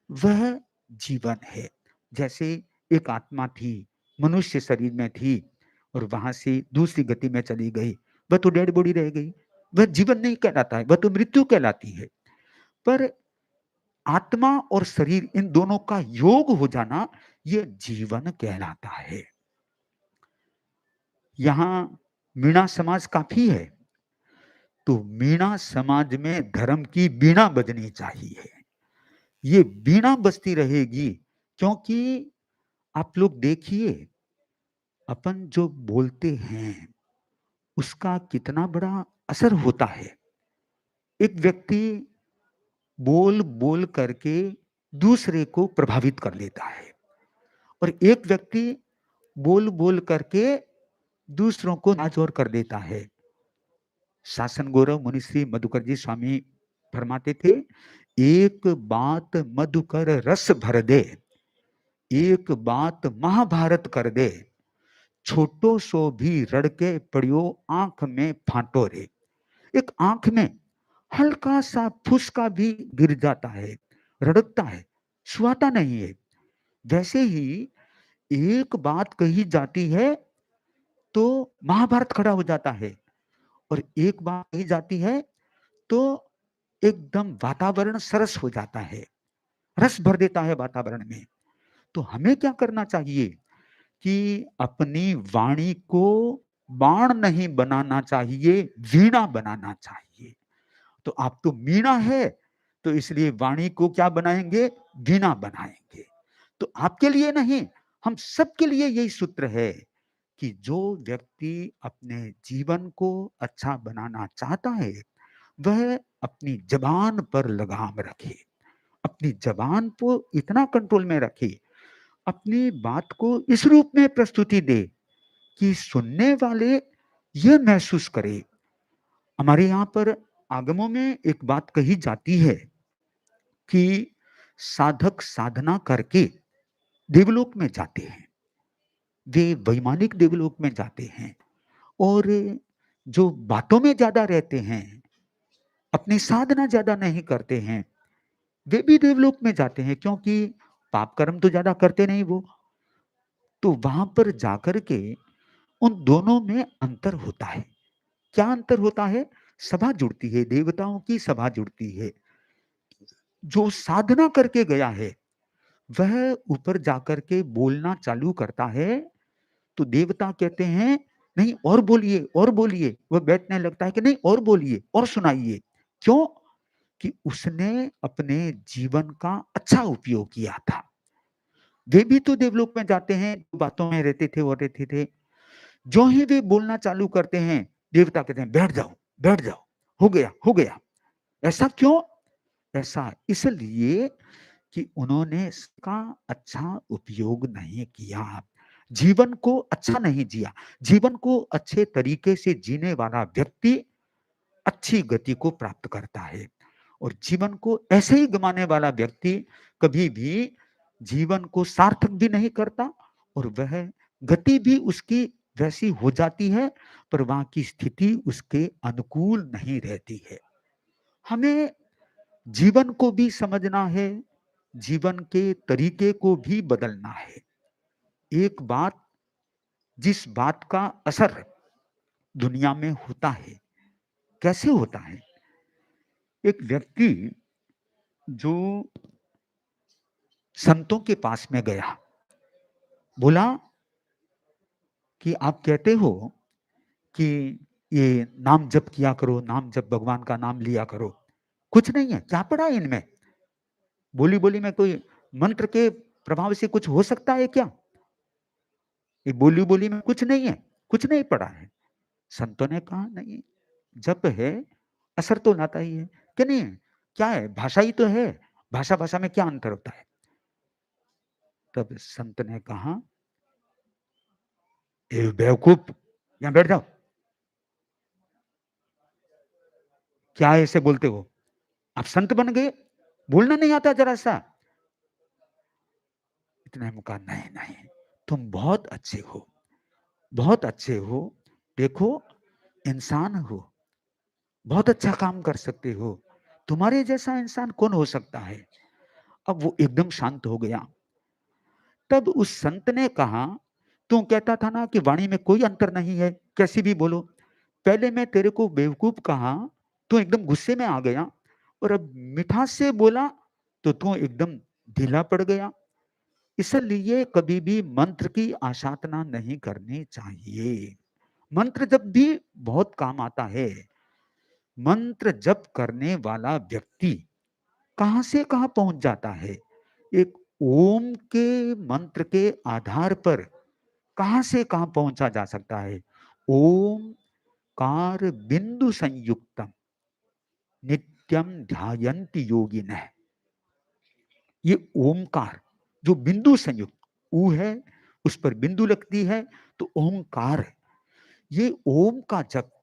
वह जीवन है। जैसे एक आत्मा थी, मनुष्य शरीर में थी और वहां से दूसरी गति में चली गई, वह तो डेड बॉडी रह गई, वह जीवन नहीं कहलाता है, वह तो मृत्यु कहलाती है। पर आत्मा और शरीर इन दोनों का योग हो जाना, यह जीवन कहलाता है। यहां मीणा समाज काफी है, तो मीणा समाज में धर्म की बीणा बजनी चाहिए। ये बीणा बजती रहेगी, क्योंकि आप लोग देखिए, अपन जो बोलते हैं उसका कितना बड़ा असर होता है। एक व्यक्ति बोल बोल करके दूसरे को प्रभावित कर लेता है, और एक व्यक्ति बोल बोल करके दूसरों को नाचोर कर देता है। शासन गौरव मुनिश्री मधुकर जी स्वामी फरमाते थे, एक बात मधुकर रस भर दे, एक बात महाभारत कर दे, छोटो सो भी रड़के पड़ियो आंख में फांटो रे। एक आंख में हल्का सा फुसका भी गिर जाता है, रड़कता है, सुहाता नहीं है। वैसे ही एक बात कही जाती है तो महाभारत खड़ा हो जाता है, और एक बात कही जाती है तो एकदम वातावरण सरस हो जाता है, रस भर देता है वातावरण में। तो हमें क्या करना चाहिए कि अपनी वाणी को बाण नहीं बनाना चाहिए, वीणा बनाना चाहिए। तो आप तो मीणा है, तो इसलिए वाणी को क्या बनाएंगे? वीणा बनाएंगे। तो आपके लिए नहीं, हम सबके लिए यही सूत्र है कि जो व्यक्ति अपने जीवन को अच्छा बनाना चाहता है, वह अपनी जबान पर लगाम रखे, अपनी जबान को इतना कंट्रोल में रखे, अपनी बात को इस रूप में प्रस्तुति दे कि सुनने वाले यह महसूस करे। हमारे यहाँ पर आगमों में एक बात कही जाती है कि साधक साधना करके देवलोक में जाते हैं, वे वैमानिक देवलोक में जाते हैं, और जो बातों में ज्यादा रहते हैं, अपनी साधना ज्यादा नहीं करते हैं, वे भी देवलोक में जाते हैं, क्योंकि पाप कर्म तो ज्यादा करते नहीं वो। तो वहां पर जाकर के उन दोनों में अंतर होता है। क्या अंतर होता है? सभा जुड़ती है, देवताओं की सभा जुड़ती है। जो साधना करके गया है वह ऊपर जाकर के बोलना चालू करता है, तो देवता कहते हैं नहीं और बोलिए और बोलिए, वह बैठने लगता है कि नहीं और बोलिए और सुनाइए। क्यों? कि उसने अपने जीवन का अच्छा उपयोग किया था। वे भी तो देवलोक में जाते हैं, बातों में रहते थे और रहते थे। जो ही वे बोलना चालू करते हैं, देवता कहते हैं बैठ जाओ, हो गया हो गया। ऐसा क्यों? ऐसा इसलिए कि उन्होंने इसका अच्छा उपयोग नहीं किया। जीवन को अच्छा नहीं जिया। जीवन को अच्छे तरीके से जीने वाला व्यक्ति अच्छी गति को प्राप्त करता है और जीवन को ऐसे ही गंवाने वाला व्यक्ति कभी भी जीवन को सार्थक भी नहीं करता और वह गति भी उसकी वैसी हो जाती है, पर वहाँ की स्थिति उसके अनुकूल नहीं रहती है। हमें जीवन को भी समझना है, जीवन के तरीके को भी बदलना है। एक बात, जिस बात का असर दुनिया में होता है, कैसे होता है? एक व्यक्ति जो संतों के पास में गया, बोला कि आप कहते हो कि ये नाम जप किया करो, नाम जप, भगवान का नाम लिया करो। कुछ नहीं है, क्या पढ़ा है इनमें? बोली-बोली में कोई मंत्र के प्रभाव से कुछ हो सकता है क्या? ये बोली-बोली में कुछ नहीं है, कुछ नहीं पढ़ा है। संतों ने कहा नहीं, जप है, असर तो लाता ही है। कि नहीं, क्या है? भाषा ही तो है, भाषा-भाषा में क्या अंतर होता है? तब संत ने कहा, "ए बेवकूफ, यहाँ बैठ जाओ। क्या ऐसे बोलते हो? आप संत बन गए? बोलना नहीं आता जरा-सा?" इतने में कहा, "नहीं, नहीं, तुम बहुत अच्छे हो, बहुत अच्छे हो। देखो, इंसान हो, बहुत अच्छा काम कर सकते हो। तुम्हारे जैसा इंसान कौन हो सकता है?" अब वो एकदम शांत हो गया। तब उस संत ने कहा, "तू कहता था ना कि वाणी में कोई अंतर नहीं है, कैसी भी बोलो। पहले मैं तेरे को बेवकूफ कहा, तू एकदम गुस्से में आ गया और अब मिठास से बोला, तो तू एकदम ढीला पड़ गया। इसलिए कभी भी मंत्र की आशाधना नहीं करनी चाहिए। मंत्र जब भी बहुत काम आता है, मंत्र जप करने वाला व्यक्ति कहाँ से कहाँ पहुँच जाता है। एक ओम के मंत्र के आधार पर कहाँ से कहाँ पहुँचा जा सकता है। ओमकार बिंदु संयुक्तम नित्यम ध्यायन्ति योगिनः। ये ओमकार जो बिंदु संयुक्त ऊ है, उस पर बिंदु लगती है तो ओमकार है। ये ओम का जप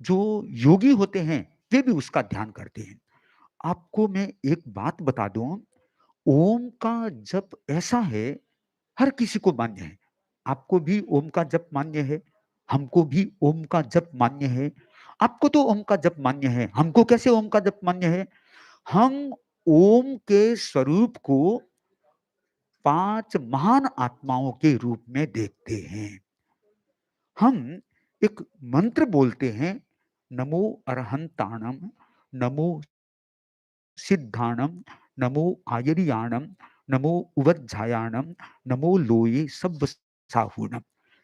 जो योगी होते हैं, वे भी उसका ध्यान करते हैं। आपको मैं एक बात बता दूं, ओम का जप ऐसा है, हर किसी को मान्य है। आपको भी ओम का जप मान्य है, हमको भी ओम का जप मान्य है। आपको तो ओम का जप मान्य है, हमको कैसे ओम का जप मान्य है? हम ओम के स्वरूप को 5 महान आत्माओं के रूप में देखते हैं। हम एक मंत्र बोलते हैं, नमो अरहंताणम, नमो सिद्धाणम, नमो आयरियाणम, नमो उवज्झायाणम, नमो लोये सब्ब साहूणम।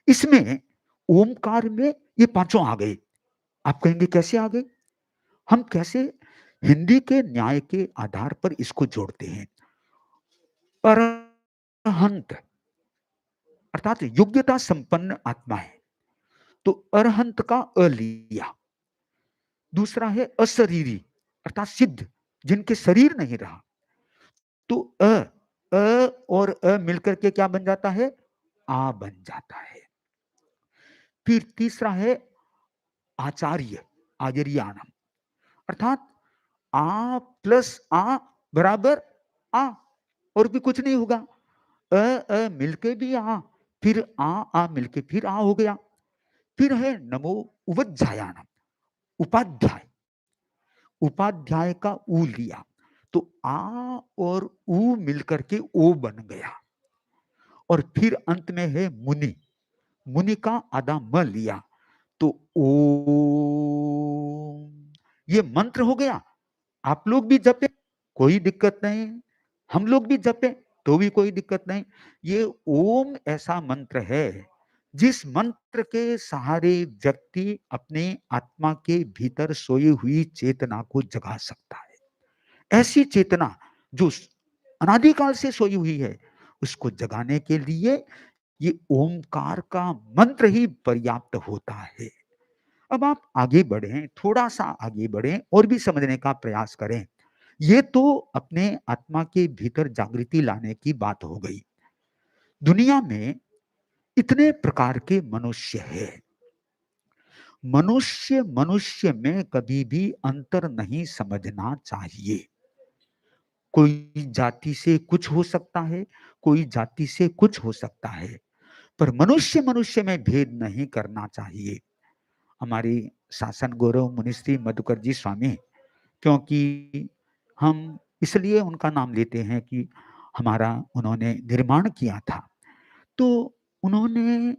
इसमें ओमकार में ये पांचों आ गए। आप कहेंगे कैसे आ गए? हम कैसे हिंदी के न्याय के आधार पर इसको जोड़ते हैं। अरहंत अर्थात योग्यता संपन्न आत्मा है, तो अरहंत का अ लिया। दूसरा है अशरीरी अर्थात सिद्ध, जिनके शरीर नहीं रहा, तो और मिलकर के क्या बन जाता है? आ बन जाता है। फिर तीसरा है आचार्य, आयरियाणम अर्थात आ प्लस आ बराबर आ, और भी कुछ नहीं होगा। मिलके भी आ, फिर आ मिलके फिर आ हो गया। फिर है नमो उवज्झायाणम, उपाध्याय, उपाध्याय का ऊ लिया, तो आ और ऊ मिलकर के ओ बन गया। और फिर अंत में है मुनि, मुनि का आधा म लिया, तो ओम, ये मंत्र हो गया। आप लोग भी जपे, कोई दिक्कत नहीं। हम लोग भी जपे तो भी कोई दिक्कत नहीं। ये ओम ऐसा मंत्र है जिस मंत्र के सहारे व्यक्ति अपने आत्मा के भीतर सोई हुई चेतना को जगा सकता है। ऐसी चेतना जो अनादिकाल से सोई हुई है, उसको जगाने के लिए ये ओमकार का मंत्र ही पर्याप्त होता है। अब आप आगे बढ़ें, थोड़ा-सा आगे बढ़ें और भी समझने का प्रयास करें। ये तो अपने आत्मा के भीतर जागृति लाने की बात हो गई। दुनिया में इतने प्रकार के मनुष्य है। मनुष्य मनुष्य में कभी भी अंतर नहीं समझना चाहिए। कोई जाति से कुछ हो सकता है, कोई जाति से कुछ हो सकता है, पर मनुष्य मनुष्य में भेद नहीं करना चाहिए। हमारी शासन गौरव मुनिश्री मधुकर जी स्वामी, क्योंकि हम इसलिए उनका नाम लेते हैं कि हमारा उन्होंने निर्माण किया था। तो उन्होंने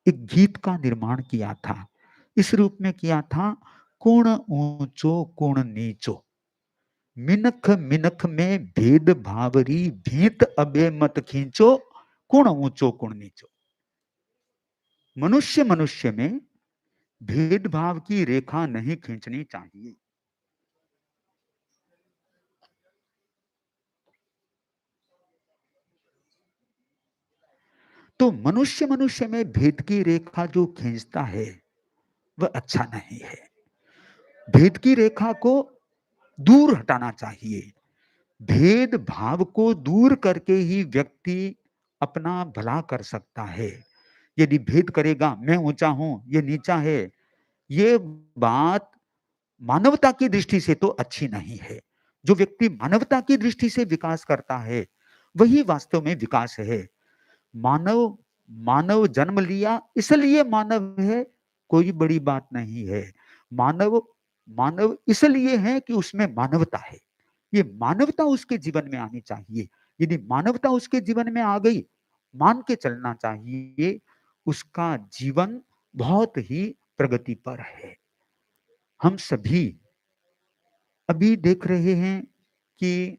एक गीत का निर्माण किया था, इस रूप में किया था, कुण ऊंचो कुण नीचो, मिनख मिनख में भेद भावरी भीत अबे मत खींचो, कुण ऊंचो कुण नीचो। मनुष्य मनुष्य में भेदभाव की रेखा नहीं खींचनी चाहिए। तो मनुष्य मनुष्य में भेद की रेखा जो खींचता है वह अच्छा नहीं है। भेद की रेखा को दूर हटाना चाहिए। भेद भाव को दूर करके ही व्यक्ति अपना भला कर सकता है। यदि भेद करेगा, मैं ऊंचा हूं, ये नीचा है, ये बात मानवता की दृष्टि से तो अच्छी नहीं है। जो व्यक्ति मानवता की दृष्टि से विकास करता है वही वास्तव में विकास है। मानव मानव जन्म लिया इसलिए मानव है, कोई बड़ी बात नहीं है। मानव मानव इसलिए है कि उसमें मानवता है। ये मानवता उसके जीवन में आनी चाहिए। यदि मानवता उसके जीवन में आ गई, मान के चलना चाहिए, उसका जीवन बहुत ही प्रगति पर है। हम सभी अभी देख रहे हैं कि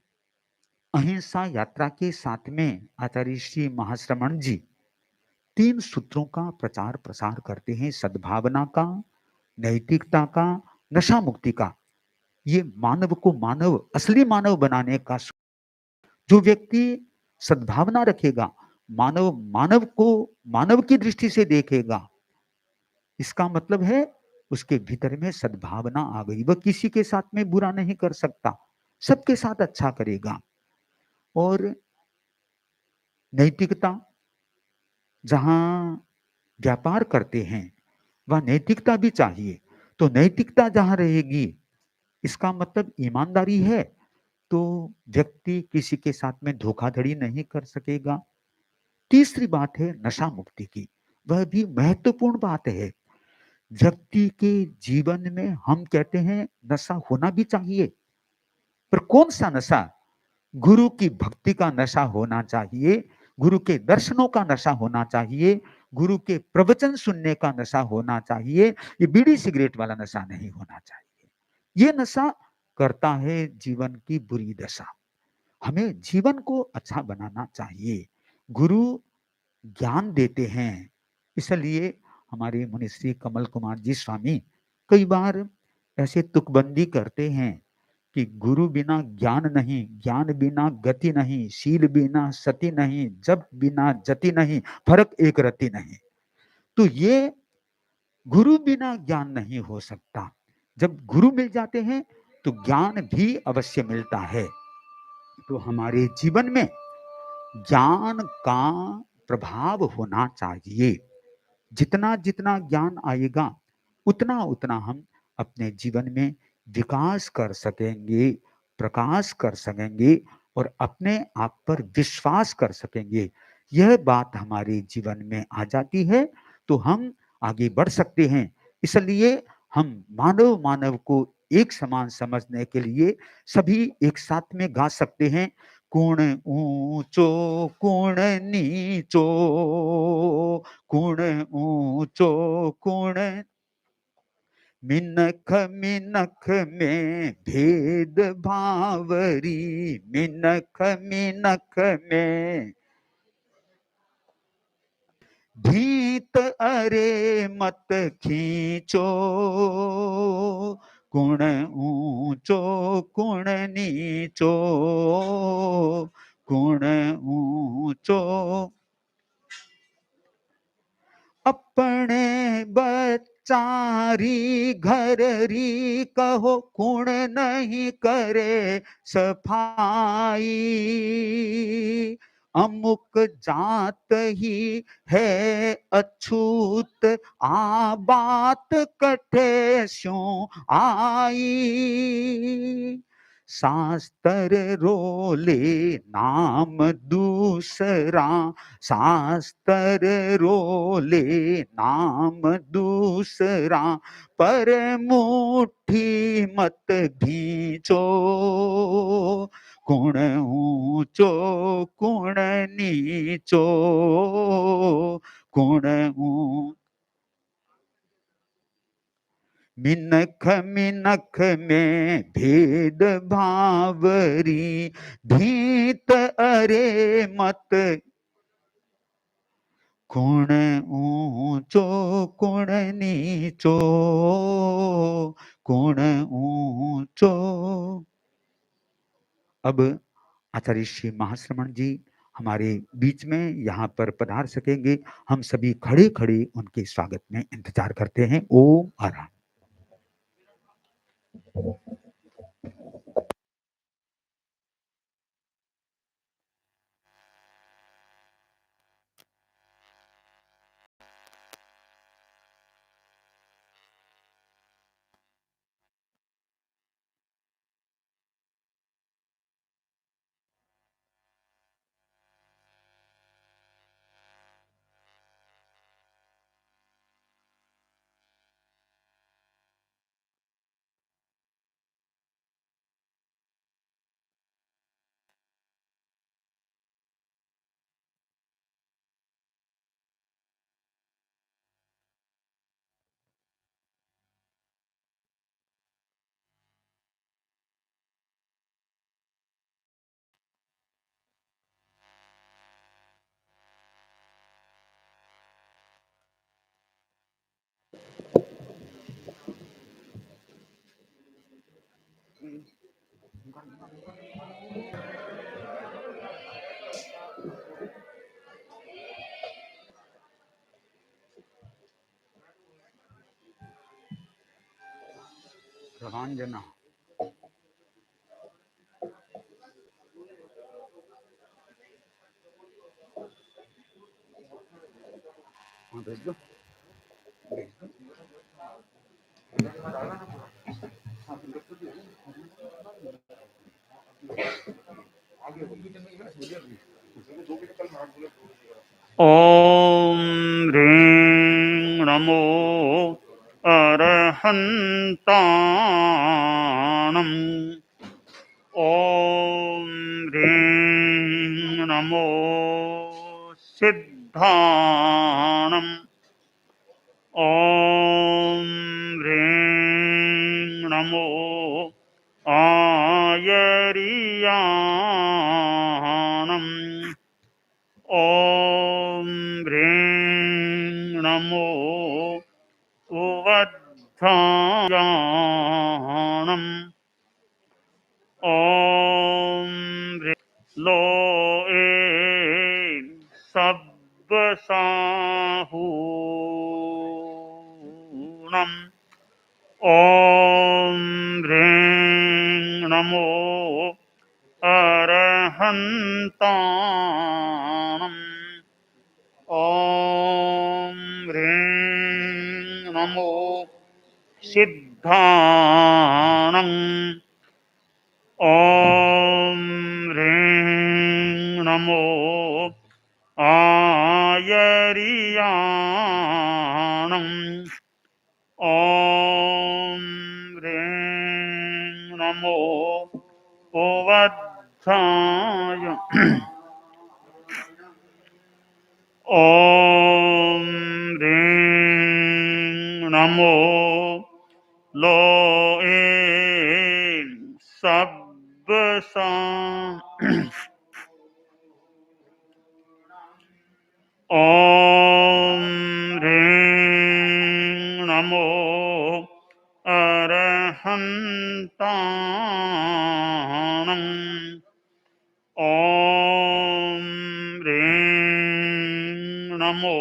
अहिंसा यात्रा के साथ में आचार्य श्री महाश्रमण जी 3 सूत्रों का प्रचार प्रसार करते हैं, सद्भावना का, नैतिकता का, नशा मुक्ति का। ये मानव को मानव, असली मानव बनाने का। जो व्यक्ति सद्भावना रखेगा, मानव मानव को मानव की दृष्टि से देखेगा, इसका मतलब है उसके भीतर में सद्भावना आ गई। वह किसी के साथ में बुरा नहीं कर सकता, सबके साथ अच्छा करेगा। और नैतिकता, जहां व्यापार करते हैं वह नैतिकता भी चाहिए। तो नैतिकता जहां रहेगी, इसका मतलब ईमानदारी है, तो व्यक्ति किसी के साथ में धोखाधड़ी नहीं कर सकेगा। तीसरी बात है नशा मुक्ति की, वह भी महत्वपूर्ण बात है। व्यक्ति के जीवन में हम कहते हैं नशा होना भी चाहिए, पर कौन सा नशा? गुरु की भक्ति का नशा होना चाहिए, गुरु के दर्शनों का नशा होना चाहिए, गुरु के प्रवचन सुनने का नशा होना चाहिए। ये बीड़ी सिगरेट वाला नशा नहीं होना चाहिए। ये नशा करता है जीवन की बुरी दशा। हमें जीवन को अच्छा बनाना चाहिए। गुरु ज्ञान देते हैं, इसलिए हमारे मुनिश्री कमल कुमार जी स्वामी कई बार ऐसे तुकबंदी करते हैं कि गुरु बिना ज्ञान नहीं, ज्ञान बिना गति नहीं, शील बिना सती नहीं, जप बिना जति नहीं, फर्क एक रति नहीं। तो ये गुरु बिना ज्ञान नहीं हो सकता। जब गुरु मिल जाते हैं तो ज्ञान भी अवश्य मिलता है। तो हमारे जीवन में ज्ञान का प्रभाव होना चाहिए। जितना जितना ज्ञान आएगा उतना उतना हम अपने जीवन में विकास कर सकेंगे, प्रकाश कर सकेंगे और अपने आप पर विश्वास कर सकेंगे। यह बात हमारे जीवन में आ जाती है तो हम आगे बढ़ सकते हैं। इसलिए हम मानव मानव को एक समान समझने के लिए सभी एक साथ में गा सकते हैं, कुण ऊंचो कुण नीचो, कुण ऊंचो कुण, मिनख मिनख में भेद भावरी, मिनख मिनख में भीत अरे मत खींचो, कुण ऊंचो कुण नीचो, कुण ऊंचो। अपने बच्चारी घररी कहो, कुण नहीं करे सफाई, अमुक जात ही है अछूत, आ बात कठे स्यों आई। शास्त्र रोले नाम दूसरा, शास्त्र रोले नाम दूसरा, पर मुट्ठी मत भींचो। कुण ऊंचो कुण नीचो, कुण ऊं मिनख मिनख में भेद भावरी, भीत अरे मत। कुण ऊंचो कुण नीचो, कुण ऊंचो। अब आचार्य श्री महाश्रमण जी हमारे बीच में यहाँ पर पधार सकेंगे। हम सभी खड़े खड़े उनके स्वागत में इंतजार करते हैं। ओम आराम। प्रभांजना भेज दो, भेज दो। ओम ह्रीं नमो अरहन्ताणम्। ओम ह्रीं नमो सिद्धाणम्। ओम ह्रीं नमो आयर्याणम्। ओम ह्रीं नमो उवद्धायाणम्। ओम लो सब्बसाहूणम्। ओम ह्रीं नमो अरहन्ताणम्। ओम ह्रीं नमो सिद्धाणम्। ओम ह्रीं नमो आयर्याणम्। ओम ह्रीं नमो उवद्धाय। ओम ह्रीं नमो लोए सब्बसा। ओम ह्रीं नमो अरहन्ताणम्। ओम ह्रीं नमो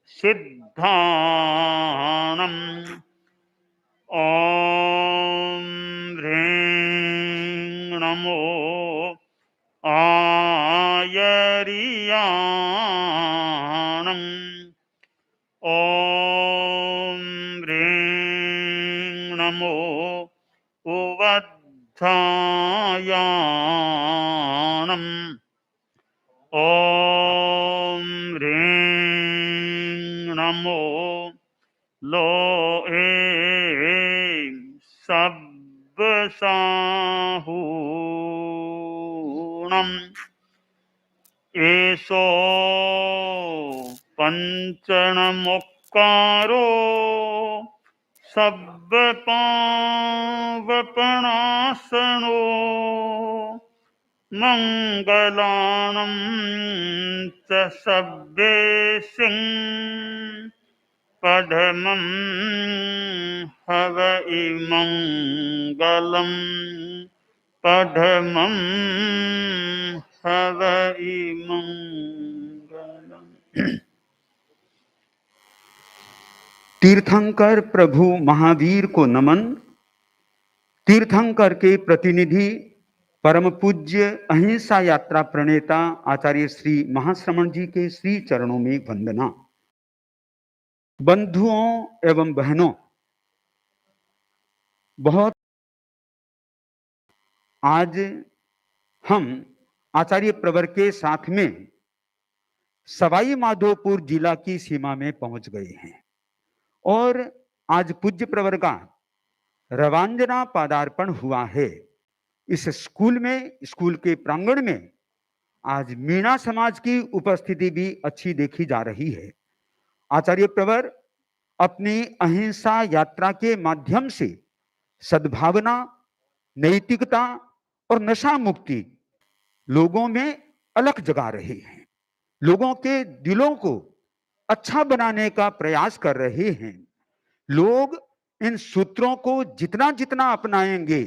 सिद्धाणम्। ओम ह्रीं नमो आयर्याणम्। छायानम् ॐ ह्रीं नमो लोहे सब्बसाहूणम् एषो पञ्चनमुक्कारो सब्बपावपणासनो मङ्गलानं च सब्बेशिं पठमं हव इमङ्गलम् पठमं हव इमङ्गलम्। तीर्थंकर प्रभु महावीर को नमन। तीर्थंकर के प्रतिनिधि परम पूज्य अहिंसा यात्रा प्रणेता आचार्य श्री महाश्रमण जी के श्री चरणों में वंदना। बंधुओं एवं बहनों, बहुत आज हम आचार्य प्रवर के साथ में सवाई माधोपुर जिला की सीमा में पहुंच गए हैं और आज पूज्य प्रवर का रवांजना पदार्पण हुआ है। इस स्कूल में, स्कूल के प्रांगण में आज मीणा समाज की उपस्थिति भी अच्छी देखी जा रही है। आचार्य प्रवर अपनी अहिंसा यात्रा के माध्यम से सद्भावना, नैतिकता और नशा मुक्ति लोगों में अलख जगा रहे हैं, लोगों के दिलों को अच्छा बनाने का प्रयास कर रहे हैं। लोग इन सूत्रों को जितना जितना अपनाएंगे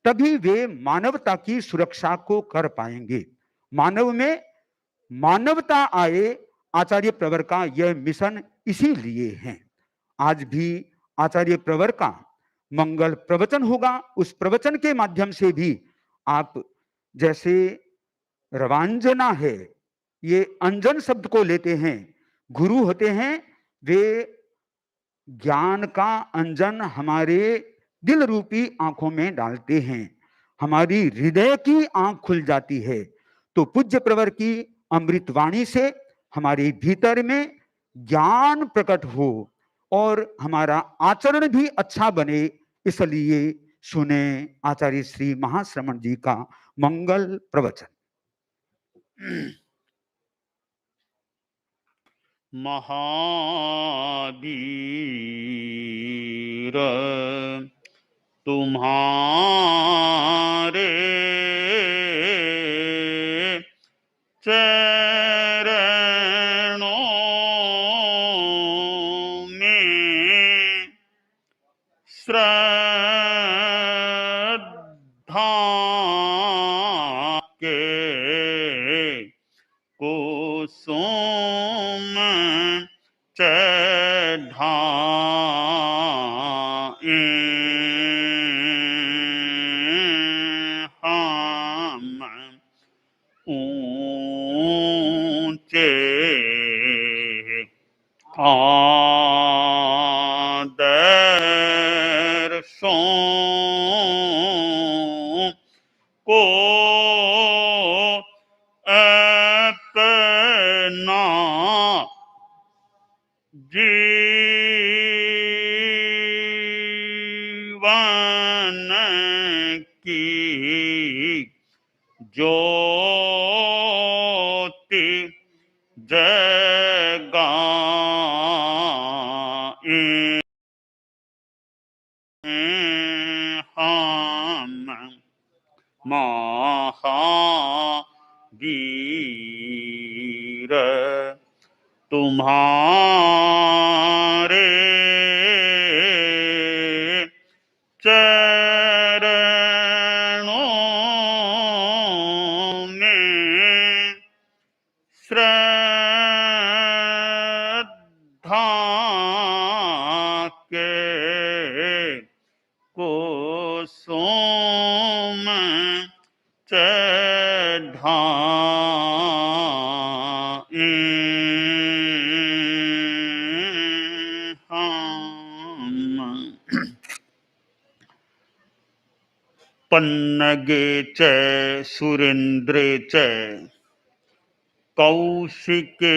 तभी वे मानवता की सुरक्षा को कर पाएंगे। मानव में मानवता आए, आचार्य प्रवर का यह मिशन इसीलिए है। आज भी आचार्य प्रवर का मंगल प्रवचन होगा। उस प्रवचन के माध्यम से भी आप, जैसे रवांजना है, ये अंजन शब्द को लेते हैं, गुरु होते हैं, वे ज्ञान का अंजन हमारे दिल रूपी आंखों में डालते हैं, हमारी हृदय की आंख खुल जाती है। तो पूज्य प्रवर की अमृतवाणी से हमारे भीतर में ज्ञान प्रकट हो और हमारा आचरण भी अच्छा बने, इसलिए सुने आचार्य श्री महाश्रमण जी का मंगल प्रवचन। महावीर तुम्हारे चरणों में श्रद्धा के कुसुम चढ़ाएं हम ऊंचे आदर्शों को अपना जीवन की ज्योति जगाएं हम महावीर तुम्हारे चरणों में श्रद्धा के कुसुम चढ़ाएं हम। पन्नगे च सुरेन्द्रे च कौशिके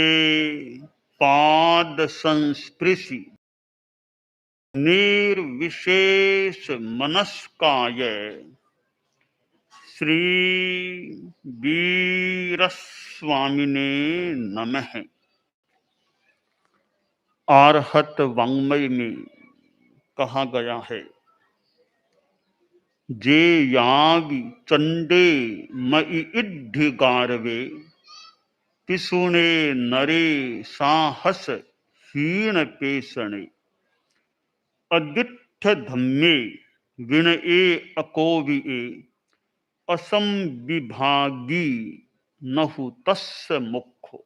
पाद संस्पृशि निर्विशेष मनस्काय श्री वीरस्वामिने नमः। आर्हत वाङ्मय में कहा गया है, जे याग चंडे मई इद्धि गारवे पिसुणे नरे साहस हीन पेशणे अदिठ्ठ धम्मे विनए अकोविए असंविभागी नहु तस्य मुखो।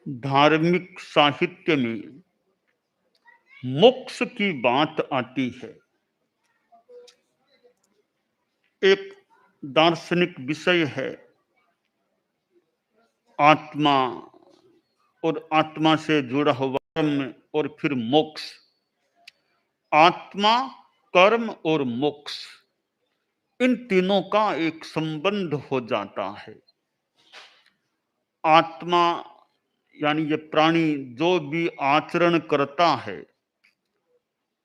धार्मिक साहित्य में मोक्ष की बात आती है। एक दार्शनिक विषय है आत्मा और आत्मा से जुड़ा हुआ कर्म और फिर मोक्ष। आत्मा, कर्म और मोक्ष, इन तीनों का एक संबंध हो जाता है। आत्मा यानी ये प्राणी जो भी आचरण करता है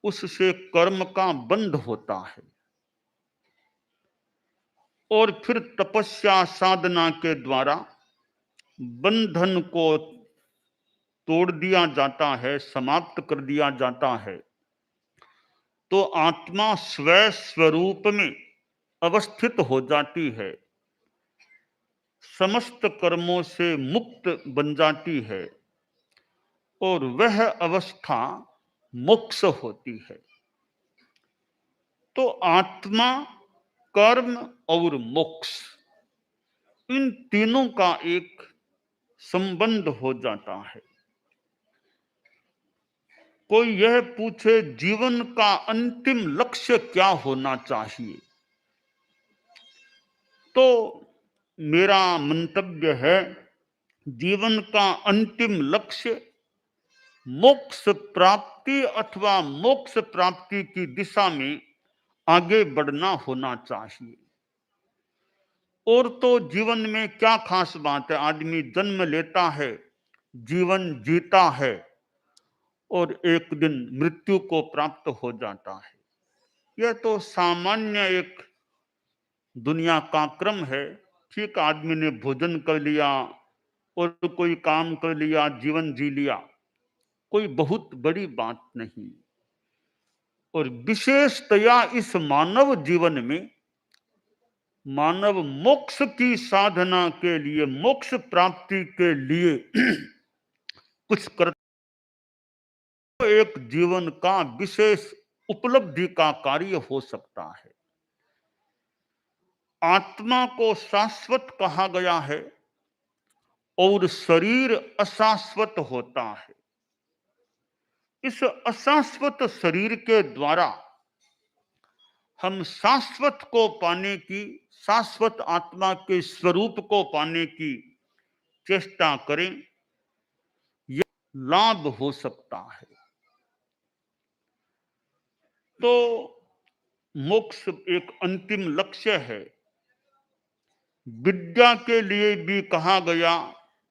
उससे कर्म का बंध होता है और फिर तपस्या साधना के द्वारा बंधन को तोड़ दिया जाता है, समाप्त कर दिया जाता है। तो आत्मा स्वरूप में अवस्थित हो जाती है, समस्त कर्मों से मुक्त बन जाती है और वह अवस्था मोक्ष होती है। तो आत्मा, कर्म और मोक्ष, इन तीनों का एक संबंध हो जाता है। कोई यह पूछे जीवन का अंतिम लक्ष्य क्या होना चाहिए, तो मेरा मंतव्य है जीवन का अंतिम लक्ष्य मोक्ष प्राप्ति अथवा मोक्ष प्राप्ति की दिशा में आगे बढ़ना होना चाहिए। और तो जीवन में क्या खास बात है, आदमी जन्म लेता है, जीवन जीता है और एक दिन मृत्यु को प्राप्त हो जाता है। यह तो सामान्य एक दुनिया का क्रम है। ठीक, आदमी ने भोजन कर लिया और कोई काम कर लिया, जीवन जी लिया, कोई बहुत बड़ी बात नहीं। और विशेषतया इस मानव जीवन में मानव मोक्ष की साधना के लिए, मोक्ष प्राप्ति के लिए कुछ कर, तो एक जीवन का विशेष उपलब्धि का कार्य हो सकता है। आत्मा को शाश्वत कहा गया है और शरीर अशाश्वत होता है। इस अशाश्वत शरीर के द्वारा हम शाश्वत को पाने की, शाश्वत आत्मा के स्वरूप को पाने की चेष्टा करें, यह लाभ हो सकता है। तो मोक्ष एक अंतिम लक्ष्य है। विद्या के लिए भी कहा गया,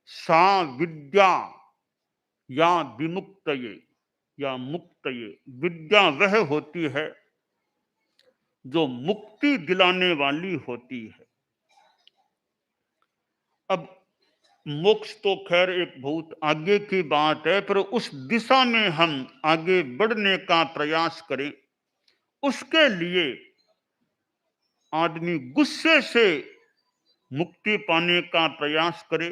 सा विद्या या विमुक्तये या मुक्तये। विद्या वह होती है जो मुक्ति दिलाने वाली होती है। अब मोक्ष तो खैर एक बहुत आगे की बात है, पर उस दिशा में हम आगे बढ़ने का प्रयास करें, उसके लिए आदमी गुस्से से मुक्ति पाने का प्रयास करे,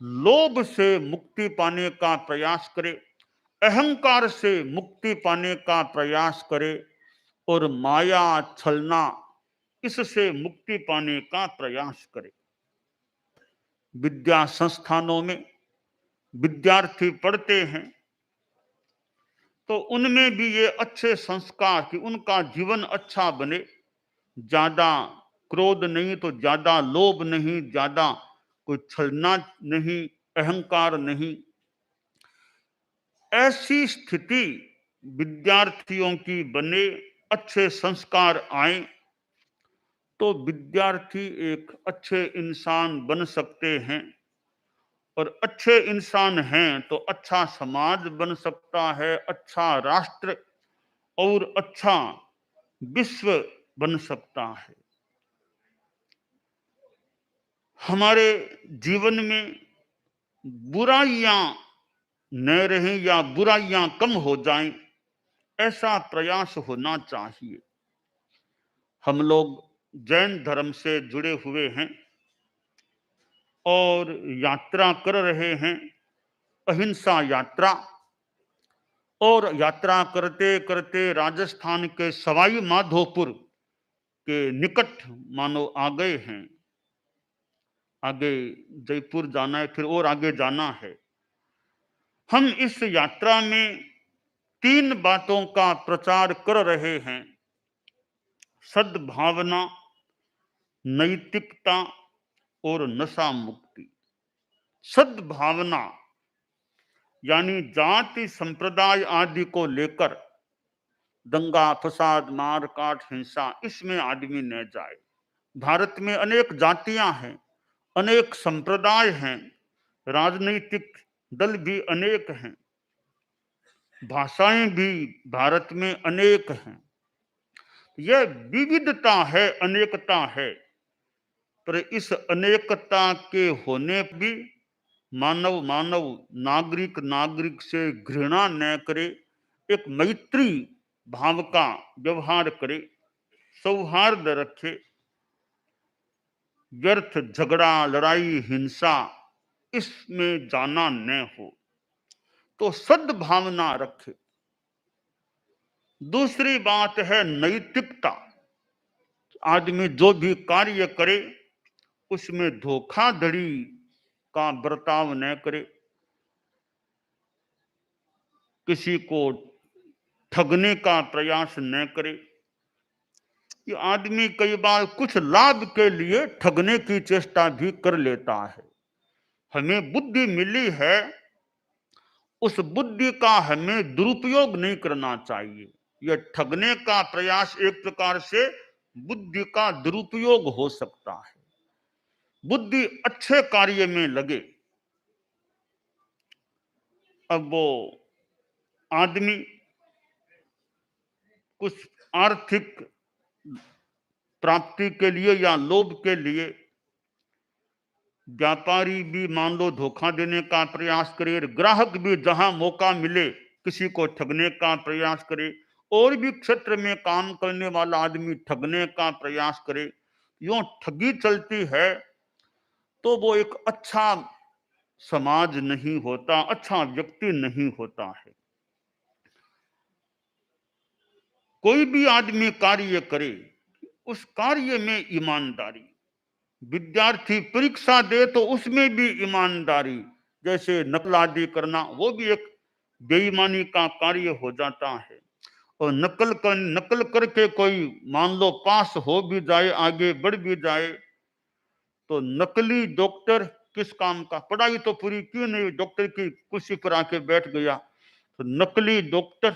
लोभ से मुक्ति पाने का प्रयास करे, अहंकार से मुक्ति पाने का प्रयास करे और माया, छलना, इससे मुक्ति पाने का प्रयास करे। विद्या संस्थानों में विद्यार्थी पढ़ते हैं तो उनमें भी ये अच्छे संस्कार कि उनका जीवन अच्छा बने, ज्यादा क्रोध नहीं तो ज्यादा लोभ नहीं, ज्यादा कोई छलना नहीं, अहंकार नहीं। ऐसी स्थिति विद्यार्थियों की बने, अच्छे संस्कार आए तो विद्यार्थी एक अच्छे इंसान बन सकते हैं, और अच्छे इंसान हैं तो अच्छा समाज बन सकता है, अच्छा राष्ट्र और अच्छा विश्व बन सकता है। हमारे जीवन में बुराइयां न रहें या बुराइयां कम हो जाएं, ऐसा प्रयास होना चाहिए। हम लोग जैन धर्म से जुड़े हुए हैं और यात्रा कर रहे हैं, अहिंसा यात्रा। और यात्रा करते करते राजस्थान के सवाई माधोपुर के निकट मानो आ गए हैं। आगे जयपुर जाना है, फिर और आगे जाना है। हम इस यात्रा में 3 बातों का प्रचार कर रहे हैं: सद्भावना, नैतिकता और नशा मुक्ति। सद्भावना यानी जाति संप्रदाय आदि को लेकर दंगा फसाद मार काट हिंसा, इसमें आदमी न जाए। भारत में अनेक जातियां हैं, अनेक संप्रदाय हैं, राजनीतिक दल भी अनेक हैं, भाषाएं भी भारत में अनेक हैं। यह विविधता है, अनेकता है, पर इस अनेकता के होने भी मानव मानव, नागरिक नागरिक से घृणा न करे, एक मैत्री भाव का व्यवहार करे, सौहार्द रखे, व्यर्थ झगड़ा लड़ाई हिंसा इसमें जाना न हो, तो सद्भावना रखे। दूसरी बात है नैतिकता। आदमी जो भी कार्य करे उसमें धोखाधड़ी का बर्ताव न करे, किसी को ठगने का प्रयास न करे। ये आदमी कई बार कुछ लाभ के लिए ठगने की चेष्टा भी कर लेता है। हमें बुद्धि मिली है, उस बुद्धि का हमें दुरुपयोग नहीं करना चाहिए। यह ठगने का प्रयास एक प्रकार से बुद्धि का दुरुपयोग हो सकता है। बुद्धि अच्छे कार्य में लगे। अब वो आदमी कुछ आर्थिक प्राप्ति के लिए या लोभ के लिए, व्यापारी भी मान लो धोखा देने का प्रयास करे, ग्राहक भी जहां मौका मिले किसी को ठगने का प्रयास करे, और भी क्षेत्र में काम करने वाला आदमी ठगने का प्रयास करे, यूं ठगी चलती है तो वो एक अच्छा समाज नहीं होता, अच्छा व्यक्ति नहीं होता है। कोई भी आदमी कार्य करे, उस कार्य में ईमानदारी। विद्यार्थी परीक्षा दे तो उसमें भी ईमानदारी, जैसे नकल आदि करना, वो भी एक बेईमानी का कार्य हो जाता है। और नकल करके कोई मान लो पास हो भी जाए, आगे बढ़ भी जाए, तो नकली डॉक्टर किस काम का? पढ़ाई तो पूरी की नहीं, डॉक्टर की कुर्सी पर आके बैठ गया। तो नकली डॉक्टर,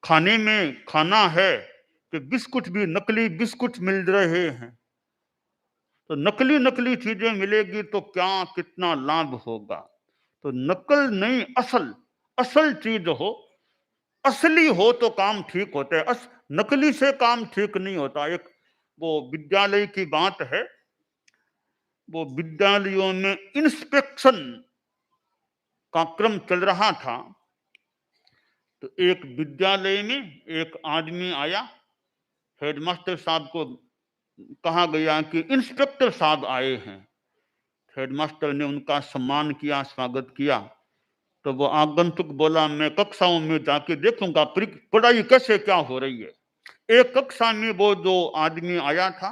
खाने में खाना है कि बिस्कुट भी नकली बिस्कुट मिल रहे हैं, तो नकली नकली चीजें मिलेगी तो क्या कितना लाभ होगा? तो नकल नहीं, असल असल चीज हो, असली हो तो काम ठीक होता है। नकली से काम ठीक नहीं होता। एक वो विद्यालय की बात है, वो विद्यालयों में इंस्पेक्शन का क्रम चल रहा था, तो एक विद्यालय में एक आदमी आया, हेडमास्टर साहब को कहा गया कि इंस्पेक्टर साहब आए हैं। हेडमास्टर ने उनका सम्मान किया, स्वागत किया। तो वो आगंतुक बोला, मैं कक्षाओं में जाके देखूंगा पढ़ाई कैसे क्या हो रही है। एक कक्षा में वो जो आदमी आया था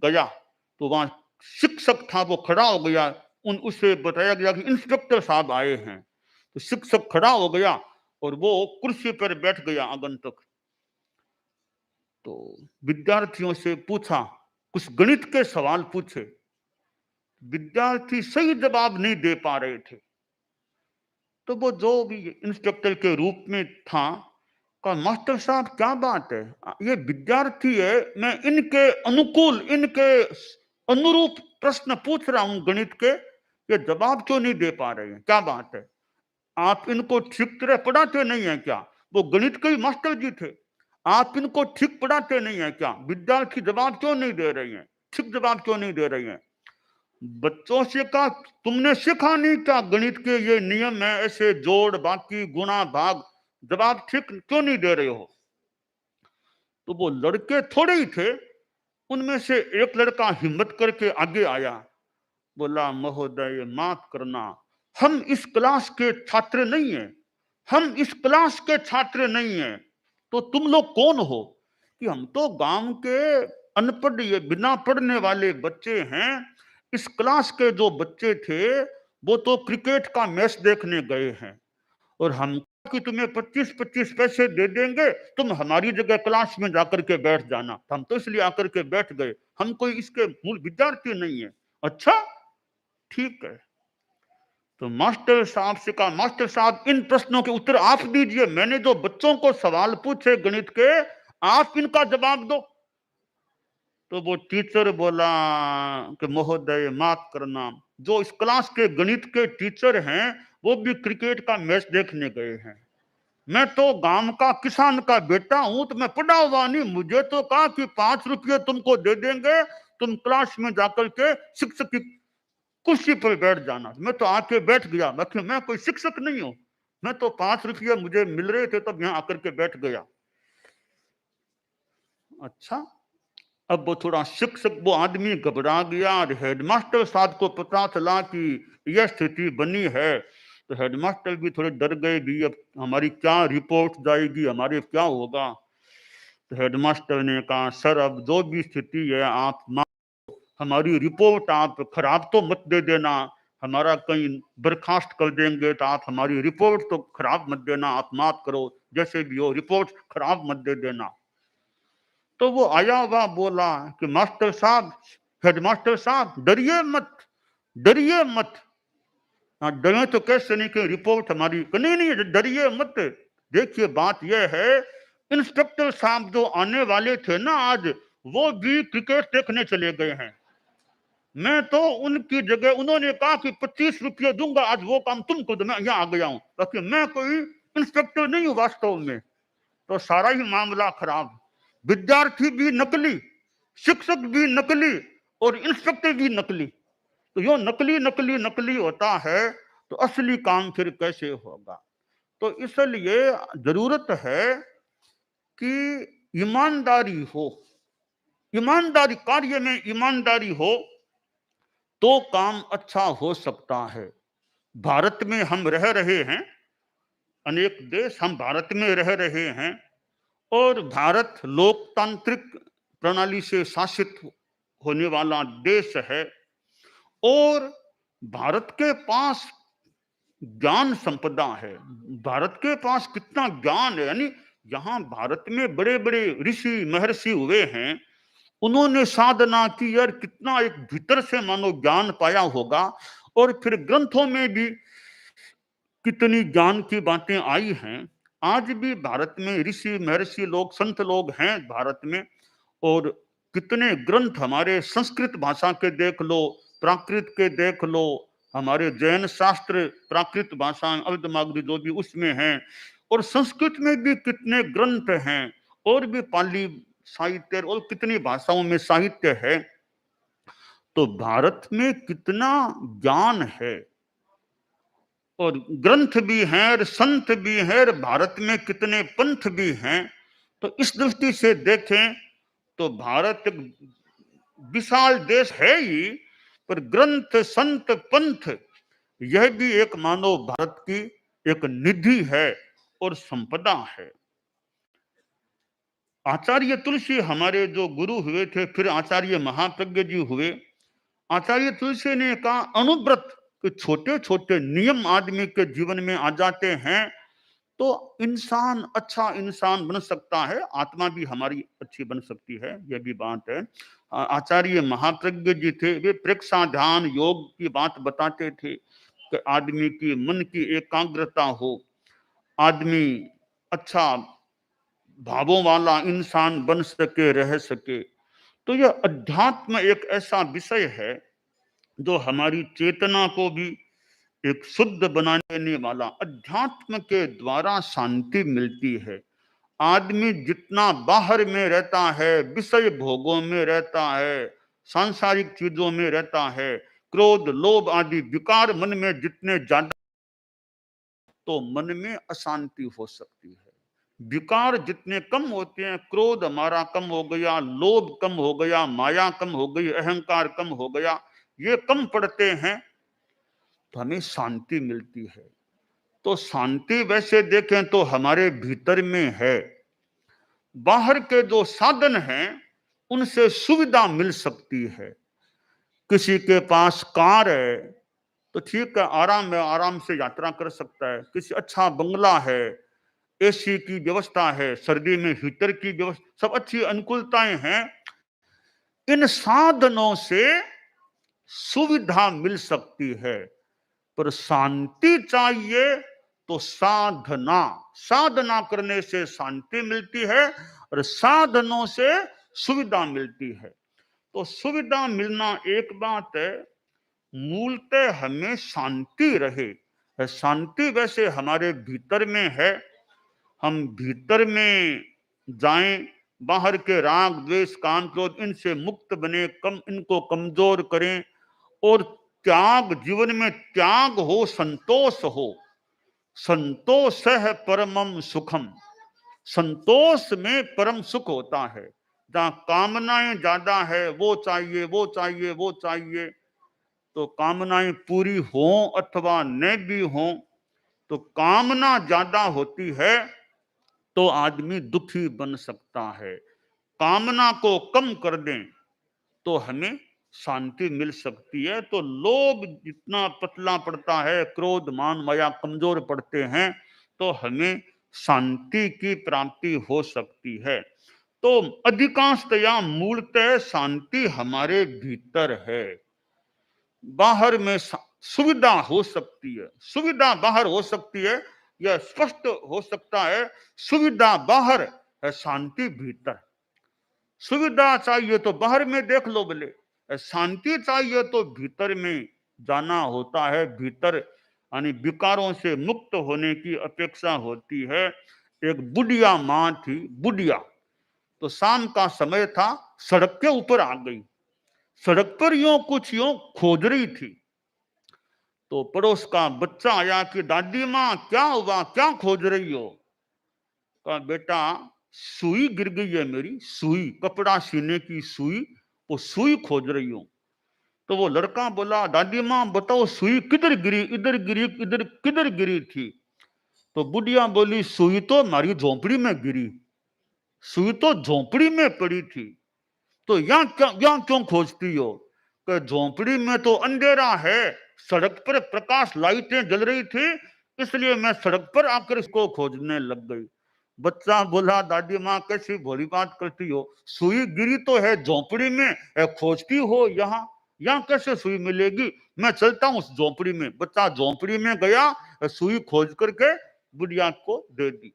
गया, तो वहां शिक्षक था, वो खड़ा हो गया, उसे बताया गया कि इंस्पेक्टर साहब आए हैं। तो शिक्षक खड़ा हो गया और वो कुर्सी पर बैठ गया आगंतुक। तो विद्यार्थियों से पूछा, कुछ गणित के सवाल पूछे, विद्यार्थी सही जवाब नहीं दे पा रहे थे। तो वो जो भी इंस्पेक्टर के रूप में था, कहा मास्टर साहब क्या बात है, ये विद्यार्थी है, मैं इनके अनुकूल, इनके अनुरूप प्रश्न पूछ रहा हूं गणित के, ये जवाब क्यों नहीं दे पा रहे हैं, क्या बात है, आप इनको ठीक तरह पढ़ाते नहीं है क्या? वो गणित के ही मास्टर जी थे, आप इनको ठीक पढ़ाते नहीं है क्या? विद्यार्थी जवाब क्यों नहीं दे रही हैं, ठीक जवाब क्यों नहीं दे रही हैं? बच्चों से कहा तुमने सीखा नहीं क्या गणित के ये नियम है, ऐसे जोड़ बाकी गुणा भाग, जवाब ठीक क्यों नहीं दे रहे हो? तो वो लड़के थोड़े ही थे, उनमें से एक लड़का हिम्मत करके आगे आया, बोला महोदय माफ करना, हम इस क्लास के छात्र नहीं हैं, हम इस क्लास के छात्र नहीं हैं, तो तुम लोग कौन हो? कि हम तो गांव के अनपढ़, ये बिना पढ़ने वाले बच्चे हैं, इस क्लास के जो बच्चे थे वो तो क्रिकेट का मैच देखने गए हैं, और हम कि तुम्हें 25-25 पैसे दे देंगे, तुम हमारी जगह क्लास में जाकर के बैठ जाना। हम तो इसलिए आकर के बैठ गए, हम कोई इसके मूल विद्यार्थी नहीं है। अच्छा ठीक है। तो मास्टर साहब से कहा मास्टर साहब इन प्रश्नों के उत्तर आप दीजिए, मैंने जो बच्चों को सवाल पूछे गणित के, आप इनका जवाब दो। तो वो टीचर बोला कि महोदय माफ करना, जो इस क्लास के गणित के टीचर हैं वो भी क्रिकेट का मैच देखने गए हैं, मैं तो गांव का किसान का बेटा हूं, तो मैं पढ़ा हुआ नहीं, मुझे तो कहा कि 5 रुपये तुमको दे देंगे, तुम क्लास में जाकर के शिक्षक की कुर्सी पर बैठ जाना। मैं तो आके बैठ गया, बाकी मैं कोई शिक्षक नहीं हूं, मैं तो 5 रुपये मुझे मिल रहे थे तब यहाँ आकर के बैठ गया। अच्छा, अब वो थोड़ा शिक्षक, वो आदमी घबरा गया, और हेडमास्टर साहब को पता चला कि यह स्थिति बनी है, तो हेडमास्टर भी थोड़े डर गए कि अब हमारी क्या रिपोर्ट जाएगी, हमारे क्या होगा। तो हेडमास्टर ने कहा सर अब जो भी स्थिति है आप हमारी रिपोर्ट आप खराब तो मत दे देना, हमारा कहीं बर्खास्त कर देंगे तो आप हमारी रिपोर्ट तो खराब मत देना, आप माफ करो, जैसे भी हो रिपोर्ट खराब मत दे देना। तो वो आया हुआ बोला कि मास्टर साहब, हेडमास्टर साहब डरिए मत, डरिए मत। हाँ डरे तो कैसे नहीं कि रिपोर्ट हमारी, नहीं नहीं डरिए मत। देखिए बात यह है, इंस्पेक्टर साहब जो आने वाले थे ना आज, वो भी क्रिकेट देखने चले गए हैं, मैं तो उनकी जगह, उन्होंने कहा कि 25 रुपये दूंगा, आज वो काम तुमको दो, मैं यहाँ आ गया हूं, बाकी मैं कोई इंस्पेक्टर नहीं हूं वास्तव में। तो सारा ही मामला खराब, विद्यार्थी भी नकली, शिक्षक भी नकली, और इंस्पेक्टर भी नकली। तो यो नकली नकली नकली होता है तो असली काम फिर कैसे होगा? तो इसलिए जरूरत है कि ईमानदारी हो, ईमानदारी, कार्य में ईमानदारी हो तो काम अच्छा हो सकता है। भारत में हम रह रहे हैं, अनेक देश हम भारत में रह रहे हैं, और भारत लोकतांत्रिक प्रणाली से शासित होने वाला देश है, और भारत के पास ज्ञान संपदा है, भारत के पास कितना ज्ञान है, यानी यहाँ भारत में बड़े बड़े ऋषि महर्षि हुए हैं, उन्होंने साधना की, यार कितना एक भीतर से मानो ज्ञान पाया होगा, और फिर ग्रंथों में भी कितनी ज्ञान की बातें आई हैं। आज भी भारत में ऋषि महर्षि लोग, संत लोग हैं भारत में, और कितने ग्रंथ हमारे संस्कृत भाषा के देख लो, प्राकृत के देख लो, हमारे जैन शास्त्र प्राकृत भाषा अर्धमागधी जो भी उसमें हैं, और संस्कृत में भी कितने ग्रंथ हैं, और भी पाली साहित्य और कितनी भाषाओं में साहित्य है। तो भारत में कितना ज्ञान है, और ग्रंथ भी हैं, और संत भी हैं, और भारत में कितने पंथ भी हैं। तो इस दृष्टि से देखें तो भारत एक विशाल देश है ही, पर ग्रंथ संत पंथ यह भी एक मानव भारत की एक निधि है और संपदा है। आचार्य तुलसी हमारे जो गुरु हुए थे, फिर आचार्य महाप्रज्ञ जी हुए। आचार्य तुलसी ने कहा अनुव्रत के छोटे छोटे नियम आदमी के जीवन में आ जाते हैं तो इंसान अच्छा इंसान बन सकता है, आत्मा भी हमारी अच्छी बन सकती है, यह भी बात है। आचार्य महाप्रज्ञ जी थे, वे प्रेक्षा ध्यान योग की बात बताते थे कि आदमी की मन की एकाग्रता हो, आदमी अच्छा भावों वाला इंसान बन सके, रह सके। तो यह अध्यात्म एक ऐसा विषय है जो हमारी चेतना को भी एक शुद्ध बनाने वाला। अध्यात्म के द्वारा शांति मिलती है। आदमी जितना बाहर में रहता है, विषय भोगों में रहता है, सांसारिक चीजों में रहता है, क्रोध लोभ आदि विकार मन में जितने ज्यादा, तो मन में अशांति हो सकती है। विकार जितने कम होते हैं, क्रोध हमारा कम हो गया, लोभ कम हो गया, माया कम हो गई, अहंकार कम हो गया, ये कम पड़ते हैं तो हमें शांति मिलती है। तो शांति वैसे देखें तो हमारे भीतर में है। बाहर के जो साधन हैं उनसे सुविधा मिल सकती है। किसी के पास कार है तो ठीक है, आराम से यात्रा कर सकता है। किसी अच्छा बंगला है, एसी की व्यवस्था है, सर्दी में हीटर की व्यवस्था, सब अच्छी अनुकूलताएं हैं। इन साधनों से सुविधा मिल सकती है, पर शांति चाहिए तो साधना, साधना करने से शांति मिलती है और साधनों से सुविधा मिलती है। तो सुविधा मिलना एक बात है, मूलतः हमें शांति रहे। शांति वैसे हमारे भीतर में है। हम भीतर में जाएं, बाहर के राग द्वेष काम क्रोध इनसे मुक्त बने, इनको कमजोर करें और त्याग, जीवन में त्याग हो, संतोष हो। संतोष है परमम सुखम। संतोष में परम सुख होता है। जहां कामनाएं ज्यादा है, वो चाहिए वो चाहिए वो चाहिए, तो कामनाएं पूरी हो अथवा न भी हो, तो कामना ज्यादा होती है तो आदमी दुखी बन सकता है। कामना को कम कर दें तो हमें शांति मिल सकती है। तो लोभ जितना पतला पड़ता है, क्रोध मान माया कमजोर पड़ते हैं, तो हमें शांति की प्राप्ति हो सकती है। तो अधिकांशतया मूलतः शांति हमारे भीतर है। बाहर में सुविधा हो सकती है, सुविधा बाहर हो सकती है, यह स्पष्ट हो सकता है। सुविधा बाहर है, शांति भीतर। सुविधा चाहिए तो बाहर में देख लो बोले, शांति चाहिए तो भीतर में जाना होता है। भीतर यानी विकारों से मुक्त होने की अपेक्षा होती है। एक बुढ़िया माँ थी, बुढ़िया, तो शाम का समय था, सड़क के ऊपर आ गई। सड़क पर यूं कुछ यूं खोज रही थी, तो पड़ोस का बच्चा आया कि दादी माँ क्या हुआ, क्या खोज रही हो? कहा बेटा सुई गिर गई है मेरी, सुई, कपड़ा सीने की सुई, वो सुई खोज रही हूं। तो वो लड़का बोला दादी माँ बताओ सुई किधर गिरी, इधर गिरी, इधर किधर गिरी थी? तो बुढ़िया बोली सुई तो हमारी झोंपड़ी में गिरी, सुई तो झोंपड़ी में पड़ी थी। तो यहाँ क्यों खोजती हो? कि झोंपड़ी में तो अंधेरा है, सड़क पर प्रकाश लाइटें जल रही थी, इसलिए मैं सड़क पर आकर इसको खोजने लग गई। बच्चा बोला दादी माँ कैसी भोली बात करती हो, सुई गिरी तो है झोंपड़ी में, खोजती हो यहाँ, यहाँ कैसे सुई मिलेगी? मैं चलता हूँ उस झोंपड़ी में। बच्चा झोंपड़ी में गया, सुई खोज करके बुढ़िया को दे दी।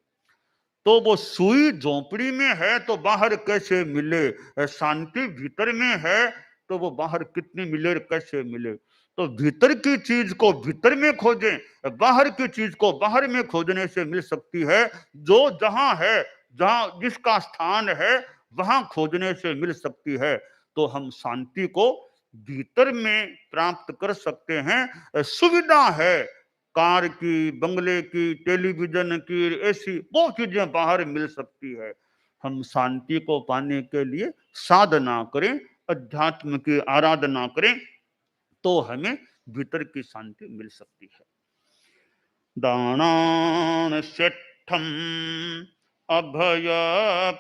तो वो सुई झोंपड़ी में है तो बाहर कैसे मिले? शांति भीतर में है तो वो बाहर कितनी मिले, कैसे मिले? तो भीतर की चीज को भीतर में खोजें, बाहर की चीज को बाहर में खोजने से मिल सकती है। जो जहां है, जहां जिसका स्थान है, वहां खोजने से मिल सकती है। तो हम शांति को भीतर में प्राप्त कर सकते हैं। सुविधा है, कार की, बंगले की, टेलीविजन की, ऐसी बहुत चीजें बाहर मिल सकती है। हम शांति को पाने के लिए साधना करें, अध्यात्म की आराधना करें, तो हमें भीतर की शांति मिल सकती है। दानान सेठम अभयपयाणम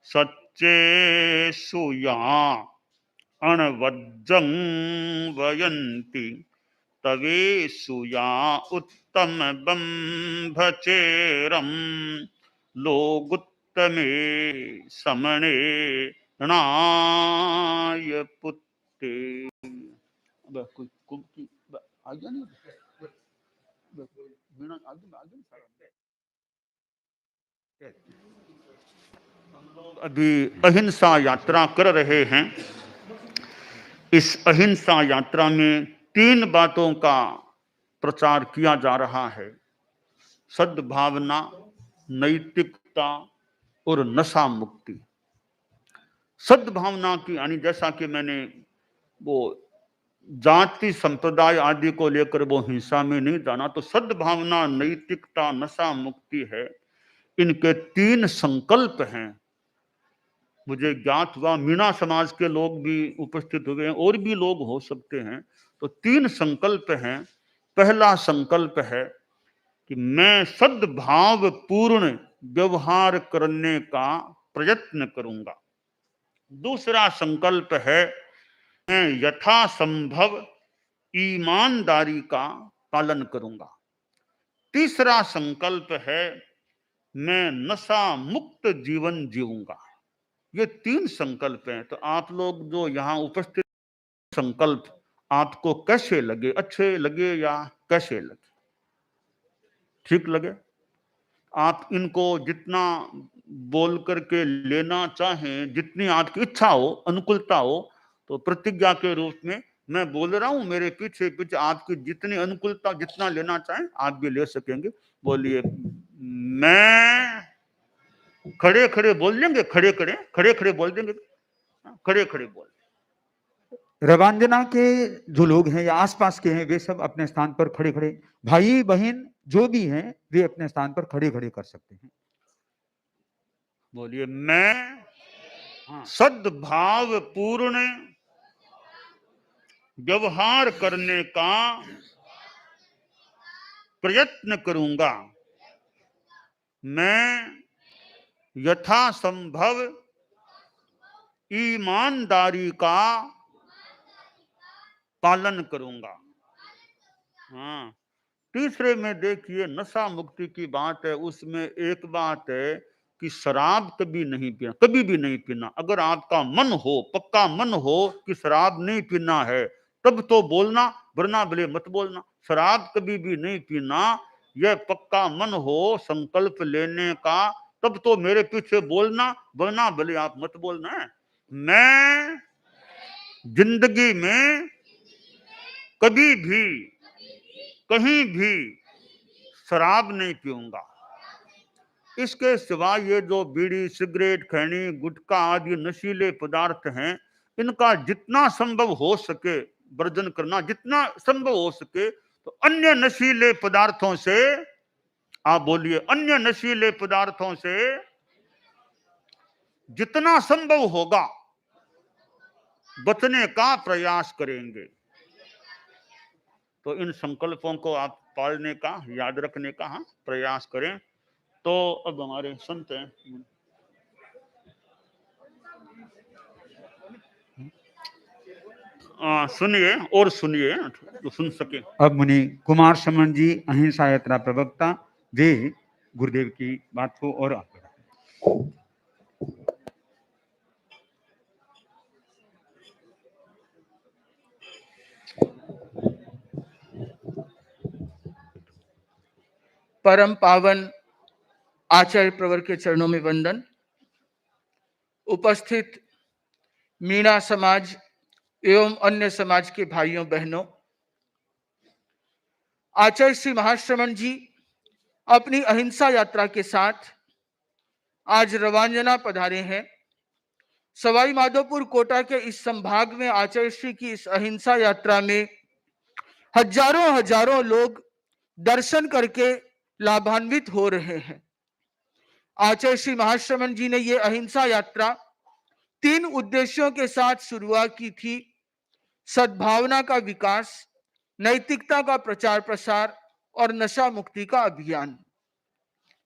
सच्चे सुया अणवज्जं वयन्ति तवेषु या उत्तम बंभचेरम लोगुत्तमे समणे णाय पुत्ते। कोई कुकी आ गया नहीं, आगे आगे अभी अहिंसा यात्रा कर रहे हैं। इस अहिंसा यात्रा में 3 बातों का प्रचार किया जा रहा है: सद्भावना, नैतिकता और नशा मुक्ति। सद्भावना की यानी जैसा कि मैंने वो जाति संप्रदाय आदि को लेकर वो हिंसा में नहीं जाना, तो सद्भावना, नैतिकता, नशा मुक्ति है, इनके 3 संकल्प हैं। मुझे ज्ञात हुआ मीणा समाज के लोग भी उपस्थित हुए हैं, और भी लोग हो सकते हैं। तो 3 संकल्प हैं। पहला संकल्प है कि मैं सद्भाव पूर्ण व्यवहार करने का प्रयत्न करूंगा। दूसरा संकल्प है मैं यथासंभव ईमानदारी का पालन करूंगा। तीसरा संकल्प है मैं नशा मुक्त जीवन जीऊंगा। ये 3 संकल्प हैं। तो आप लोग जो यहाँ उपस्थित, संकल्प आपको कैसे लगे? अच्छे लगे या कैसे लगे? ठीक लगे? आप इनको जितना बोल करके लेना चाहें, जितनी आपकी इच्छा हो, अनुकूलता हो, तो प्रतिज्ञा के रूप में मैं बोल रहा हूं, मेरे पीछे पीछे आपकी जितनी अनुकूलता, जितना लेना चाहें आप भी ले सकेंगे। बोलिए, मैं खड़े खड़े बोल देंगे, खड़े खड़े बोल देंगे, खड़े खड़े बोल। रवांजना के जो लोग हैं या आसपास के हैं वे सब अपने स्थान पर खड़े खड़े, भाई बहन जो भी हैं वे अपने स्थान पर खड़े खड़े कर सकते हैं। बोलिए, मैं सद्भाव पूर्ण व्यवहार करने का प्रयत्न करूंगा। मैं यथासंभव ईमानदारी का पालन करूंगा। हाँ, तीसरे में देखिए नशा मुक्ति की बात है। उसमें एक बात है कि शराब कभी नहीं पीना, कभी भी नहीं पीना। अगर आपका मन हो, पक्का मन हो कि शराब नहीं पीना है, तब तो बोलना, वरना भले मत बोलना। शराब कभी भी नहीं पीना, यह पक्का मन हो संकल्प लेने का, तब तो मेरे पीछे बोलना, वरना भले आप मत बोलना है। मैं जिंदगी में कभी भी कहीं भी शराब नहीं पीऊंगा। इसके सिवा ये जो बीड़ी, सिगरेट, खैनी, गुटखा आदि नशीले पदार्थ हैं, इनका जितना संभव हो सके वर्जन करना, जितना संभव हो सके। तो अन्य नशीले पदार्थों से, आप बोलिए, अन्य नशीले पदार्थों से जितना संभव होगा बचने का प्रयास करेंगे। तो इन संकल्पों को आप पालने का, याद रखने का प्रयास करें। तो अब हमारे संत हैं, सुनिए और सुनिए तो सुन सके। अब मुनि कुमार शमन जी, अहिंसा यात्रा प्रवक्ता, वे गुरुदेव की बात को और आगे बढ़ाएं। परम पावन आचार्य प्रवर के चरणों में वंदन। उपस्थित मीणा समाज एवं अन्य समाज के भाइयों बहनों, आचार्य श्री महाश्रमण जी अपनी अहिंसा यात्रा के साथ आज रवांजना पधारे हैं। सवाई माधोपुर कोटा के इस संभाग में आचार्य श्री की इस अहिंसा यात्रा में हजारों लोग दर्शन करके लाभान्वित हो रहे हैं। आचार्य श्री महाश्रमण जी ने ये अहिंसा यात्रा 3 उद्देश्यों के साथ शुरुआत की थी: सद्भावना का विकास, नैतिकता का प्रचार प्रसार और नशा मुक्ति का अभियान।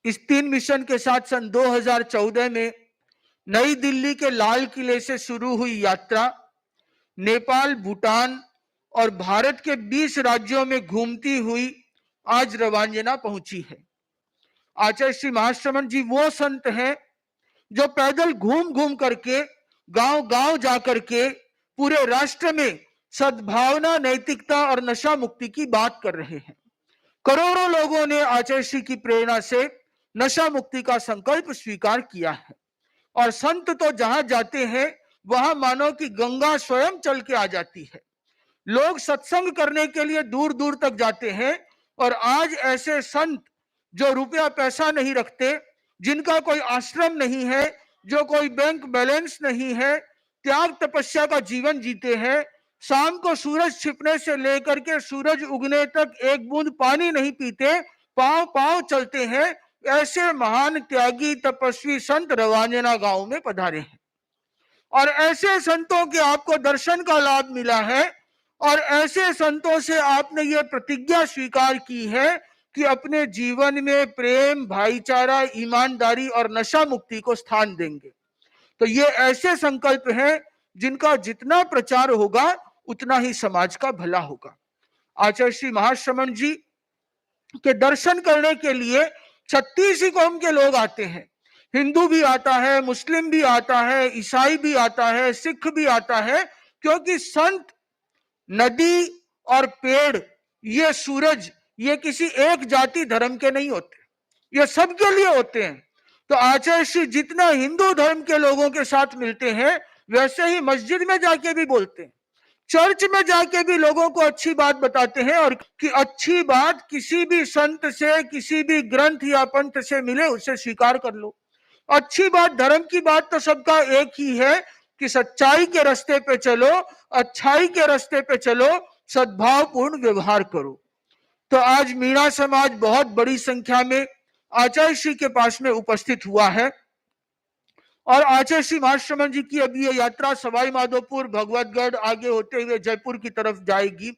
इस 3 मिशन के साथ सन 2014 में नई दिल्ली के लाल किले से शुरू हुई यात्रा नेपाल, भूटान और भारत के 20 राज्यों में घूमती हुई आज रवांजना पहुंची है। आचार्य श्री महाश्रमण जी वो संत हैं जो पैदल घूम घूम करके, गांव गांव जाकर के पूरे राष्ट्र में सद्भावना, नैतिकता और नशा मुक्ति की बात कर रहे हैं। करोड़ों लोगों ने आचार्य श्री की प्रेरणा से नशा मुक्ति का संकल्प स्वीकार किया है। और संत तो जहां जाते हैं वहां मानो कि गंगा स्वयं चल के आ जाती है। लोग सत्संग करने के लिए दूर दूर तक जाते हैं और आज ऐसे संत जो रुपया पैसा नहीं रखते, जिनका कोई आश्रम नहीं है, जो कोई बैंक बैलेंस नहीं है, त्याग तपस्या का जीवन जीते हैं, शाम को सूरज छिपने से लेकर के सूरज उगने तक एक बूंद पानी नहीं पीते, पांव पांव चलते हैं, ऐसे महान त्यागी तपस्वी संत रवांजना गांव में पधारे हैं। और ऐसे संतों के आपको दर्शन का लाभ मिला है और ऐसे संतों से आपने ये प्रतिज्ञा स्वीकार की है कि अपने जीवन में प्रेम, भाईचारा, ईमानदारी और नशा मुक्ति को स्थान देंगे। तो ये ऐसे संकल्प हैं जिनका जितना प्रचार होगा उतना ही समाज का भला होगा। आचार्य श्री महाश्रमण जी के दर्शन करने के लिए 36 कौम के लोग आते हैं। हिंदू भी आता है, मुस्लिम भी आता है, ईसाई भी आता है, सिख भी आता है, क्योंकि संत, नदी और पेड़, ये सूरज, ये किसी एक जाति धर्म के नहीं होते, ये सबके लिए होते हैं। तो आचार्य श्री जितना हिंदू धर्म के लोगों के साथ मिलते हैं वैसे ही मस्जिद में जाके भी बोलते हैं, चर्च में जाके भी लोगों को अच्छी बात बताते हैं। और कि अच्छी बात किसी भी संत से, किसी भी ग्रंथ या पंथ से मिले उसे स्वीकार कर लो। अच्छी बात, धर्म की बात तो सबका एक ही है कि सच्चाई के रास्ते पे चलो, अच्छाई के रास्ते पे चलो, सद्भावपूर्ण व्यवहार करो। तो आज मीणा समाज बहुत बड़ी संख्या में आचार्य श्री के पास में उपस्थित हुआ है और आचार्य श्री महाश्रमण जी की अभी ये यात्रा सवाई माधोपुर, भगवतगढ़ आगे होते हुए जयपुर की तरफ जाएगी।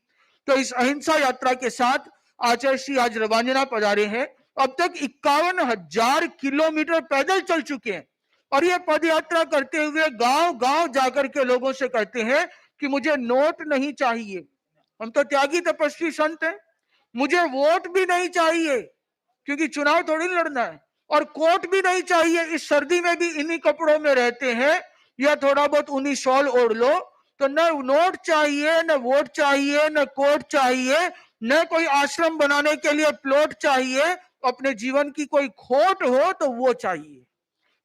तो इस अहिंसा यात्रा के साथ आचार्य श्री आज रवांजना पधारे हैं। अब तक 51,000 किलोमीटर पैदल चल चुके हैं और ये पद यात्रा करते हुए गांव गांव जाकर के लोगों से कहते हैं कि मुझे नोट नहीं चाहिए, हम तो त्यागी तपस्वी संत हैं, मुझे वोट भी नहीं चाहिए क्योंकि चुनाव थोड़ी लड़ना है, और कोट भी नहीं चाहिए, इस सर्दी में भी इन्हीं कपड़ों में रहते हैं या थोड़ा बहुत उन्हीं शॉल ओढ़ लो। तो न नोट चाहिए, न वोट चाहिए, न कोट चाहिए, न कोई आश्रम बनाने के लिए प्लॉट चाहिए, अपने जीवन की कोई खोट हो तो वो चाहिए।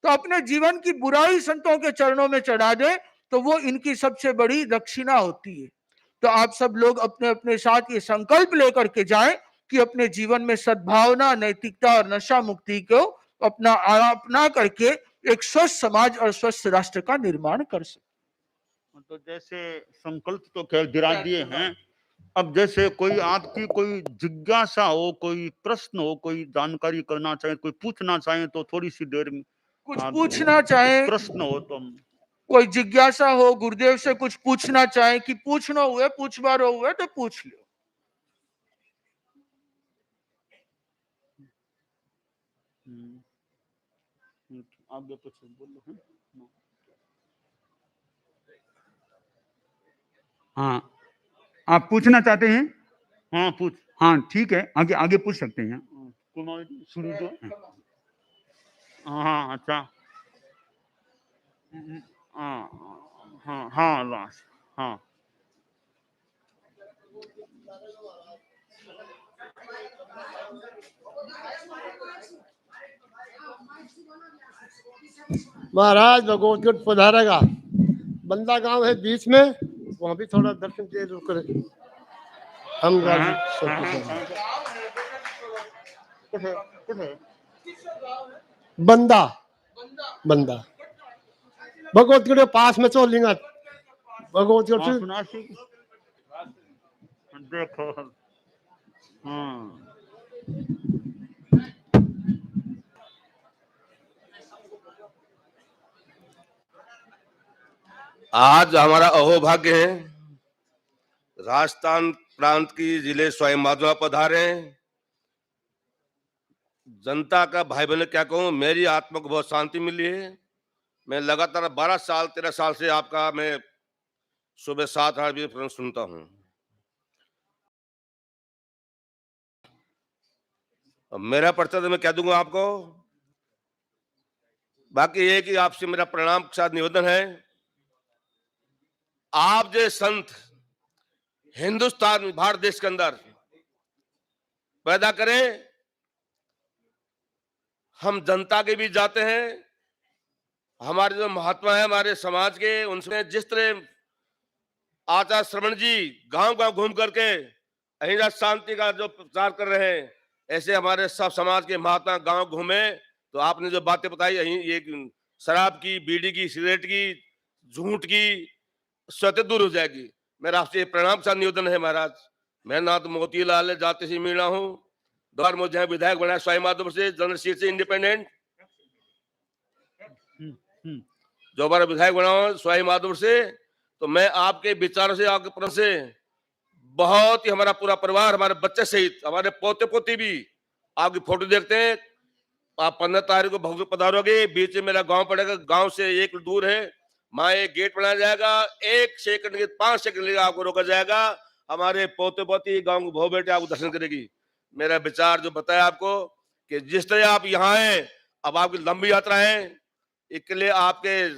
तो अपने जीवन की बुराई संतों के चरणों में चढ़ा दे तो वो इनकी सबसे बड़ी दक्षिणा होती है। तो आप सब लोग अपने अपने साथ ये संकल्प लेकर के जाएं कि अपने जीवन में सद्भावना, नैतिकता और नशा मुक्ति को अपना करके एक स्वस्थ समाज और स्वस्थ राष्ट्र का निर्माण कर सके। तो जैसे संकल्प तो खैर गिरा दिए हैं, अब जैसे कोई आपकी कोई जिज्ञासा हो, कोई प्रश्न हो, कोई जानकारी करना चाहे, कोई पूछना चाहे तो थोड़ी सी देर में कुछ पूछना चाहे, प्रश्न हो तो कोई जिज्ञासा हो, गुरुदेव से कुछ पूछना चाहे कि पूछना हुए, पूछबारो हुए तो पूछ लो। आगे कुछ बोलो। हाँ, आप पूछना चाहते हैं? हाँ पूछ। हाँ ठीक है, आगे आगे पूछ सकते हैं। कुमार जी शुरू तो। हाँ अच्छा, हाँ हाँ हाँ लास्ट, हाँ महाराज भगवतगढ़ पधारेगा, बंदा गांव है बीच में, वहां भी थोड़ा दर्शन दे दो करे हम बंदा बंदा भगवतगढ़ के पास में चोलिंगा, भगवतगढ़ से देखो। हाँ आज हमारा अहोभाग्य है, राजस्थान प्रांत की जिले सवाई माधोपुर पधारे। जनता का भाई बहन क्या कहूं, मेरी आत्मा को बहुत शांति मिली है। मैं लगातार 13 साल से आपका मैं सुबह 7-8 बजे प्रश्न सुनता हूं। अब मेरा परिचय तो मैं कह दूंगा आपको, बाकी ये कि आपसे मेरा प्रणाम के साथ निवेदन है, आप जो संत हिंदुस्तान भारत देश के अंदर पैदा करें, हम जनता के बीच जाते हैं। हमारे जो महात्मा है हमारे समाज के, उनमें जिस तरह आचार्य श्रवण जी गांव गांव घूम करके अहिंसा शांति का जो प्रचार कर रहे हैं, ऐसे हमारे सब समाज के महात्मा गांव घूमे तो आपने जो बातें बताई, ये शराब की, बीड़ी की, सिगरेट की, झूठ की स्वतः दूर हो जाएगी। मेरा आपसे प्रणाम के साथ निवेदन है महाराज। मेरा नाम तो मोतीलाल है, जाति से मीणा हूँ। द्वार मुझे विधायक बनाया स्वाई माधोपुर से, जनरल सीट से इंडिपेंडेंट। जो हमारा विधायक बना हूँ स्वाई माधोपुर से, तो मैं आपके विचारों से, आपके प्रश्न से बहुत ही, हमारा पूरा परिवार, हमारे बच्चे सहित हमारे पोते पोती भी आपकी फोटो देखते हैं। आप 15 तारीख को भगवत पधारोगे। बीच में मेरा गांव पड़ेगा, गांव से 1 दूर है, वहां एक गेट बनाया जाएगा। 1 सेकंड के 5 सेकंड के लिए आपको रोका जाएगा। हमारे पोते पोती गांव को भाव बेटे आपको दर्शन करेगी। मेरा विचार जो बताया आपको कि जिस तरह आप यहाँ हैं, अब आपकी लंबी यात्रा है, इसके लिए आपके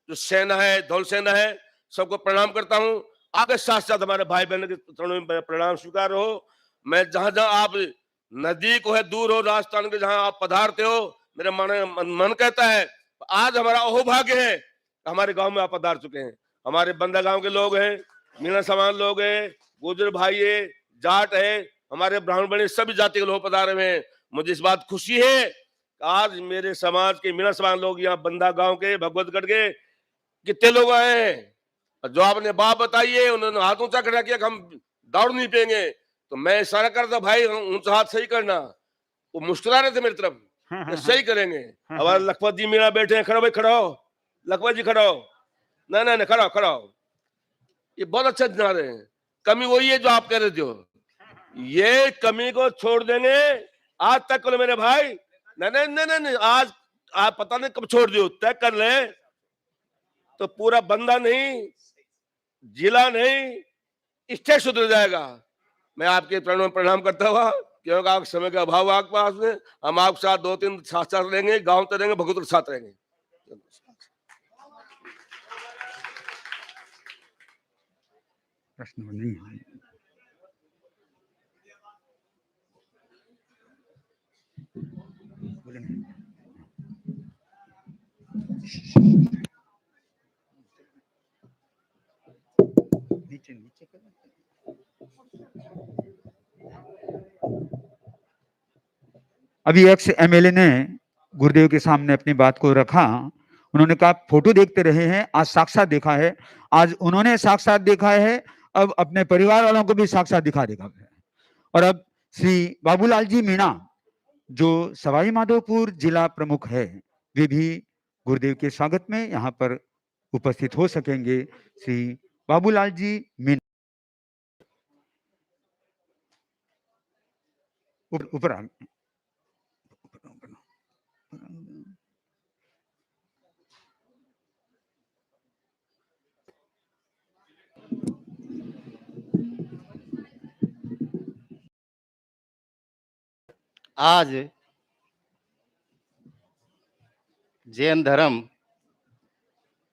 जो सेना है, धौल सेना है, सबको प्रणाम करता हूँ। आपके साथ साथ हमारे भाई बहनों के चरणों में प्रणाम स्वीकार हो। मैं जहां जहां आप नजदीक हो है, दूर हो, राजस्थान के जहां आप पधारते हो, मेरा मन कहता है आज हमारा अहोभाग्य है, हमारे गांव में आप पधार चुके हैं। हमारे बंदा गांव के लोग हैं, मीणा समाज लोग हैं, गुजर भाई है, जाट है, हमारे ब्राह्मण बने, सभी जाति के लोग पधारे हुए हैं। मुझे इस बात खुशी है आज मेरे समाज के मीणा समाज लोग यहाँ बंदा गांव के, भगवतगढ़ के कितने लोग आए हैं। जो आपने बात बताई है, उन्होंने हाथ ऊंचा कर किया कि हम दौड़ नहीं पेंगे, तो मैं इशारा करता भाई ऊंचा हाथ सही करना। वो मुस्कुरा रहे थे मेरी तरफ, सही करेंगे। हमारे लखपत जी मीणा बैठे हैं, खड़ो भाई, खड़ा हो, लखपत जी खड़ा हो, नहीं खड़ा खड़ा हो। ये बहुत अच्छा जना रहे हैं। कमी वही है जो आप कह रहे थे, ये कमी को छोड़ देंगे। आज तक करो मेरे भाई, नहीं, आज आप पता नहीं कब छोड़ दियो, तय कर ले तो पूरा बंदा नहीं, जिला नहीं, स्टेट सुधर जाएगा। मैं आपके प्रणाम करता हुआ, क्योंकि आप समय का अभाव आपके पास में, हम आपके साथ 2-3 साथ रहेंगे, गांव तक रहेंगे, भगवत के साथ रहेंगे। प्रश्न नहीं है। नीचे अभी एक्स एमएलए ने गुरुदेव के सामने अपनी बात को रखा। उन्होंने कहा फोटो देखते रहे हैं, आज साक्षात देखा है, आज उन्होंने साक्षात देखा है, अब अपने परिवार वालों को भी साक्षात दिखा देगा। और अब श्री बाबूलाल जी मीणा जो सवाई माधोपुर जिला प्रमुख है, वे भी गुरुदेव के स्वागत में यहाँ पर उपस्थित हो सकेंगे। श्री बाबूलाल जी मीणा ऊपर आ आज जैन धर्म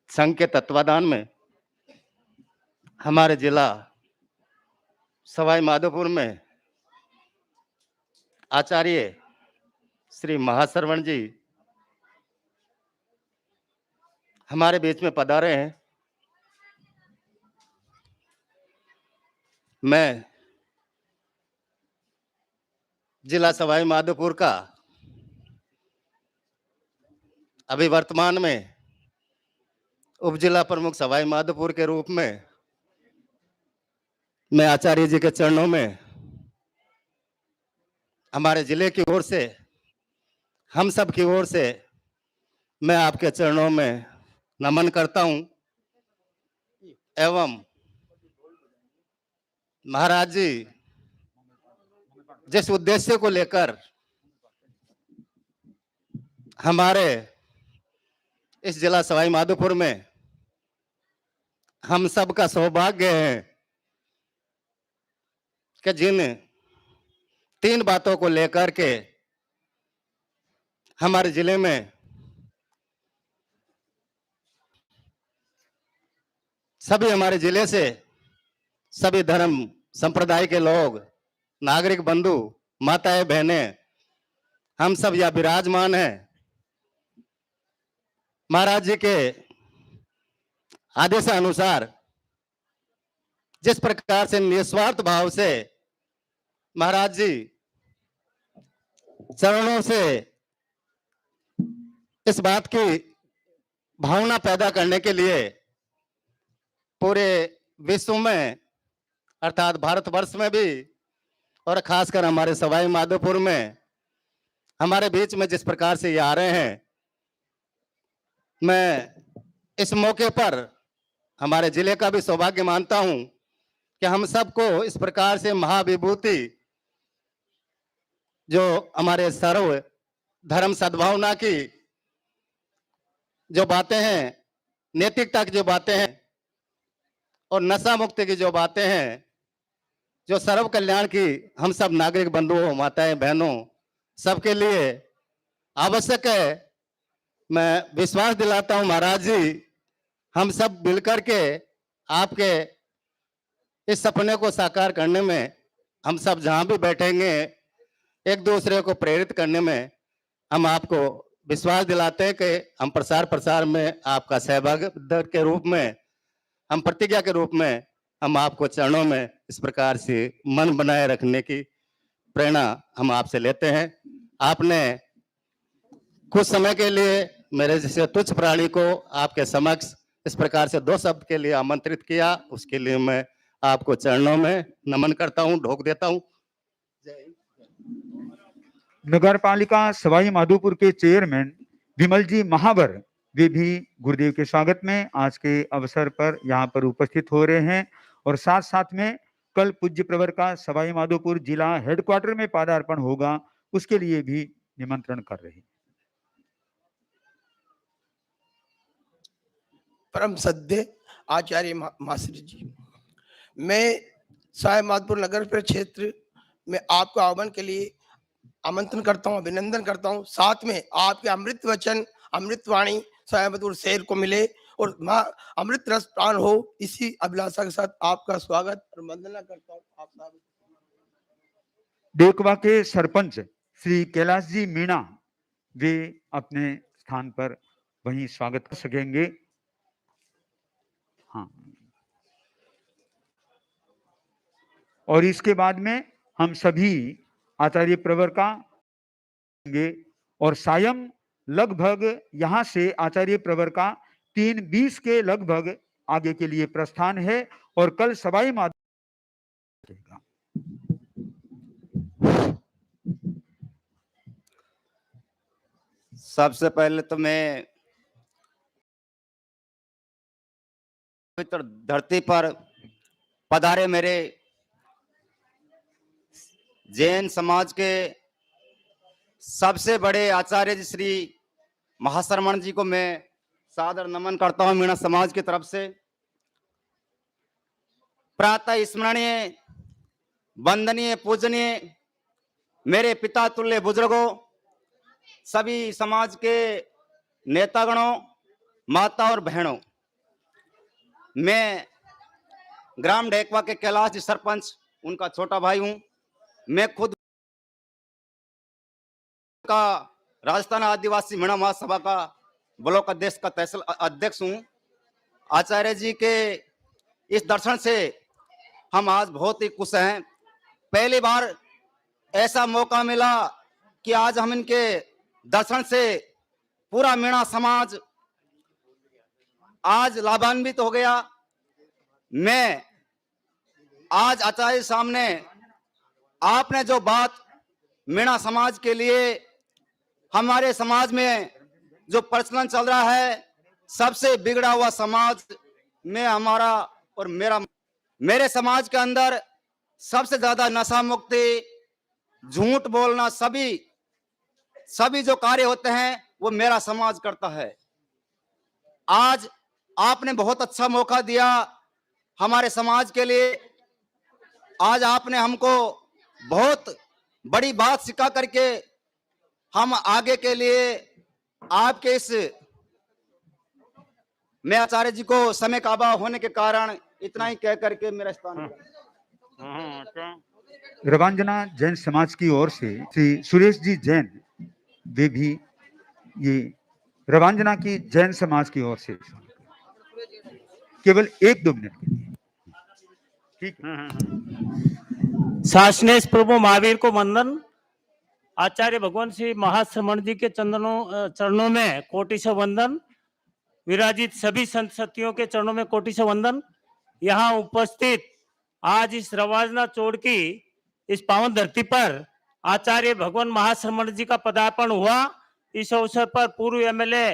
संघ के तत्वाधान में हमारे जिला सवाई माधोपुर में आचार्य श्री महाश्रवण जी हमारे बीच में पधारे हैं। मैं जिला सवाई माधोपुर का अभी वर्तमान में उप जिला प्रमुख सवाई माधोपुर के रूप में मैं आचार्य जी के चरणों में हमारे जिले की ओर से, हम सब की ओर से मैं आपके चरणों में नमन करता हूं। एवं महाराज जी जिस उद्देश्य को लेकर हमारे इस जिला सवाई माधोपुर में हम सब का सौभाग्य है कि जिन 3 बातों को लेकर के हमारे जिले में सभी हमारे जिले से सभी धर्म संप्रदाय के लोग, नागरिक बंधु, माताएं, बहनें हम सब यहाँ विराजमान हैं। महाराज जी के आदेशानुसार जिस प्रकार से निस्वार्थ भाव से महाराज जी चरणों से इस बात की भावना पैदा करने के लिए पूरे विश्व में अर्थात भारतवर्ष में भी और खासकर हमारे सवाई माधोपुर में हमारे बीच में जिस प्रकार से ये आ रहे हैं, मैं इस मौके पर हमारे जिले का भी सौभाग्य मानता हूं कि हम सबको इस प्रकार से महाविभूति जो हमारे सर्व धर्म सद्भावना की जो बातें हैं, नैतिकता की जो बातें हैं और नशा मुक्ति की जो बातें हैं, जो सर्व कल्याण की हम सब नागरिक बंधुओं, माताएं, बहनों सबके लिए आवश्यक है। मैं विश्वास दिलाता हूं महाराज जी, हम सब मिलकर के आपके इस सपने को साकार करने में, हम सब जहां भी बैठेंगे एक दूसरे को प्रेरित करने में हम आपको विश्वास दिलाते हैं कि हम प्रसार में आपका सहभागी के रूप में, हम प्रतिज्ञा के रूप में हम आपको चरणों में इस प्रकार से मन बनाए रखने की प्रेरणा हम आपसे लेते हैं। आपने कुछ समय के लिए मेरे जैसे तुच्छ प्राणी को आपके समक्ष इस प्रकार से 2 शब्द के लिए आमंत्रित किया, उसके लिए मैं आपको चरणों में नमन करता हूं, ढोक देता हूं। नगर पालिका सवाई माधोपुर के चेयरमैन विमल जी महावर, वे भी गुरुदेव के स्वागत में आज के अवसर पर यहाँ पर उपस्थित हो रहे हैं और साथ साथ में कल पूज्य प्रवर का सवाई माधोपुर जिला हेडक्वार्टर में पदार्पण होगा, उसके लिए भी निमंत्रण कर रहे हैं। परम सद्य आचार्य मास्टर जी, मैं सवाई माधोपुर नगर परिषद क्षेत्र में आपको आह्वान के लिए आमंत्रण करता हूं, अभिनंदन करता हूं। साथ में आपके अमृत वचन, अमृत वाणी सवाई माधोपुर शहर को मिले और अमृत रस प्राण हो, इसी अभिलाषा के साथ आपका स्वागत और वंदना करता हूं। आप सब डेकवा के सरपंच श्री कैलाश जी मीणा, वे अपने स्थान पर वहीं स्वागत कर सकेंगे। हाँ, और इसके बाद में हम सभी आचार्य प्रवर का और सायं लगभग यहां से आचार्य प्रवर का 3:20 के लगभग आगे के लिए प्रस्थान है और कल सवाई माधोपुर। सबसे पहले तो मैं पवित्र धरती पर पधारे मेरे जैन समाज के सबसे बड़े आचार्य जी श्री महाश्रमण जी को मैं सादर नमन करता हूं मीणा समाज की तरफ से। प्रातः स्मरणीय, वंदनीय, पूजनीय मेरे पिता तुल्य बुजुर्गों, सभी समाज के नेतागणों, माता और बहनों, मैं ग्राम ढेकवा के कैलाश जी सरपंच, उनका छोटा भाई हूं। मैं खुद का राजस्थान आदिवासी मीणा महासभा का ब्लॉक अध्यक्ष का तहसील अध्यक्ष हूं। आचार्य जी के इस दर्शन से हम आज बहुत ही खुश हैं। पहली बार ऐसा मौका मिला कि आज हम इनके दर्शन से पूरा मीणा समाज आज लाभान्वित हो गया। मैं आज आचार्य सामने आपने जो बात मीणा समाज के लिए, हमारे समाज में जो प्रचलन चल रहा है, सबसे बिगड़ा हुआ समाज में हमारा और मेरे समाज के अंदर सबसे ज्यादा नशा मुक्ति, झूठ बोलना, सभी जो कार्य होते हैं वो मेरा समाज करता है। आज आपने बहुत अच्छा मौका दिया हमारे समाज के लिए। आज आपने हमको बहुत बड़ी बात सिखा करके हम आगे के लिए आपके इस, मैं आचार्य जी को समय का अभाव होने के कारण इतना ही कह करके मेरा स्थान। रवांजना जैन समाज की ओर से श्री सुरेश जी जैन वे भी ये रवांजना की जैन समाज की ओर से केवल 1-2 मिनट के लिए। ठीक है। शासनेश प्रभु महावीर को वंदन। आचार्य भगवान श्री महाश्रमण जी के चरणों में कोटि से वंदन। विराजित सभी संत सतियों के चरणों में कोटि से वंदन। यहाँ उपस्थित आज इस रवाजना चौड़ की इस पावन धरती पर आचार्य भगवान महाश्रमण जी का पदार्पण हुआ। इस अवसर पर पूर्व एमएलए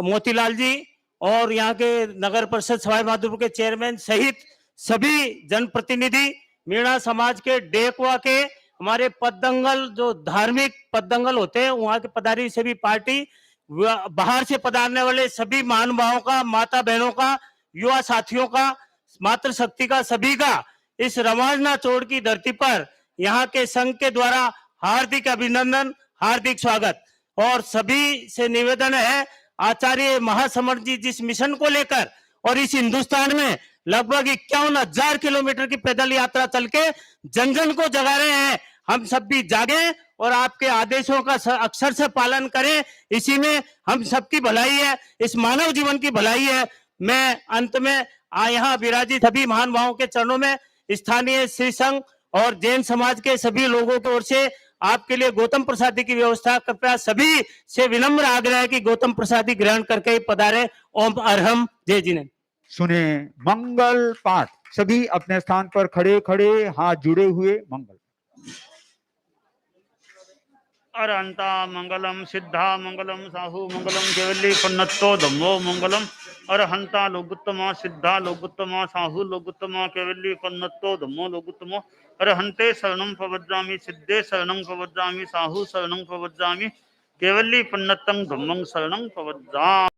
मोतीलाल जी और यहाँ के नगर परिषद सवाई माधोपुर के चेयरमैन सहित सभी जनप्रतिनिधि, मीणा समाज के, डेकवा के, हमारे पद्दंगल जो धार्मिक पद्दंगल होते हैं वहां के पधारी सभी पार्टी, बाहर से पधारने वाले सभी महानुभावों का, माता बहनों का, युवा साथियों का, मातृशक्ति का, सभी का इस रवाजना चौड़ की धरती पर यहाँ के संघ के द्वारा हार्दिक अभिनंदन, हार्दिक स्वागत। और सभी से निवेदन है, आचार्य महाश्रमण जी जिस मिशन को लेकर और इस हिंदुस्तान में लगभग 51,000 किलोमीटर की पैदल यात्रा चल के जन जन को जगा रहे हैं, हम सब भी जागे और आपके आदेशों का अक्षर से पालन करें। इसी में हम सबकी भलाई है, इस मानव जीवन की भलाई है। मैं अंत में यहाँ विराजित सभी महान भावों के चरणों में स्थानीय श्री संघ और जैन समाज के सभी लोगों की ओर से आपके लिए गौतम प्रसादी की व्यवस्था, कृपया सभी से विनम्र आग्रह है कि गौतम प्रसादी ग्रहण करके ही पधारे। ओम अरहम जय जिने। सुने मंगल पाठ। सभी अपने स्थान पर खड़े खड़े हाथ जुड़े हुए मंगल। अरहंता मंगलम सिद्धा मंगलम साहु मंगलम केवली पन्नतो धम्मो मंगलम। अरहंता लोगुत्तमा सिद्धा लोगुत्तमा साहु लोगुत्तमा केवली पन्नतो धम्मो लोगुत्तमो। अरहंते शरणं प्रवज्जामि सिद्धे शरणं प्रवज्जामि साहु शरणं प्रवज्जामि केवली पन्नतं धम्मं शरणं प्रवज्जामि।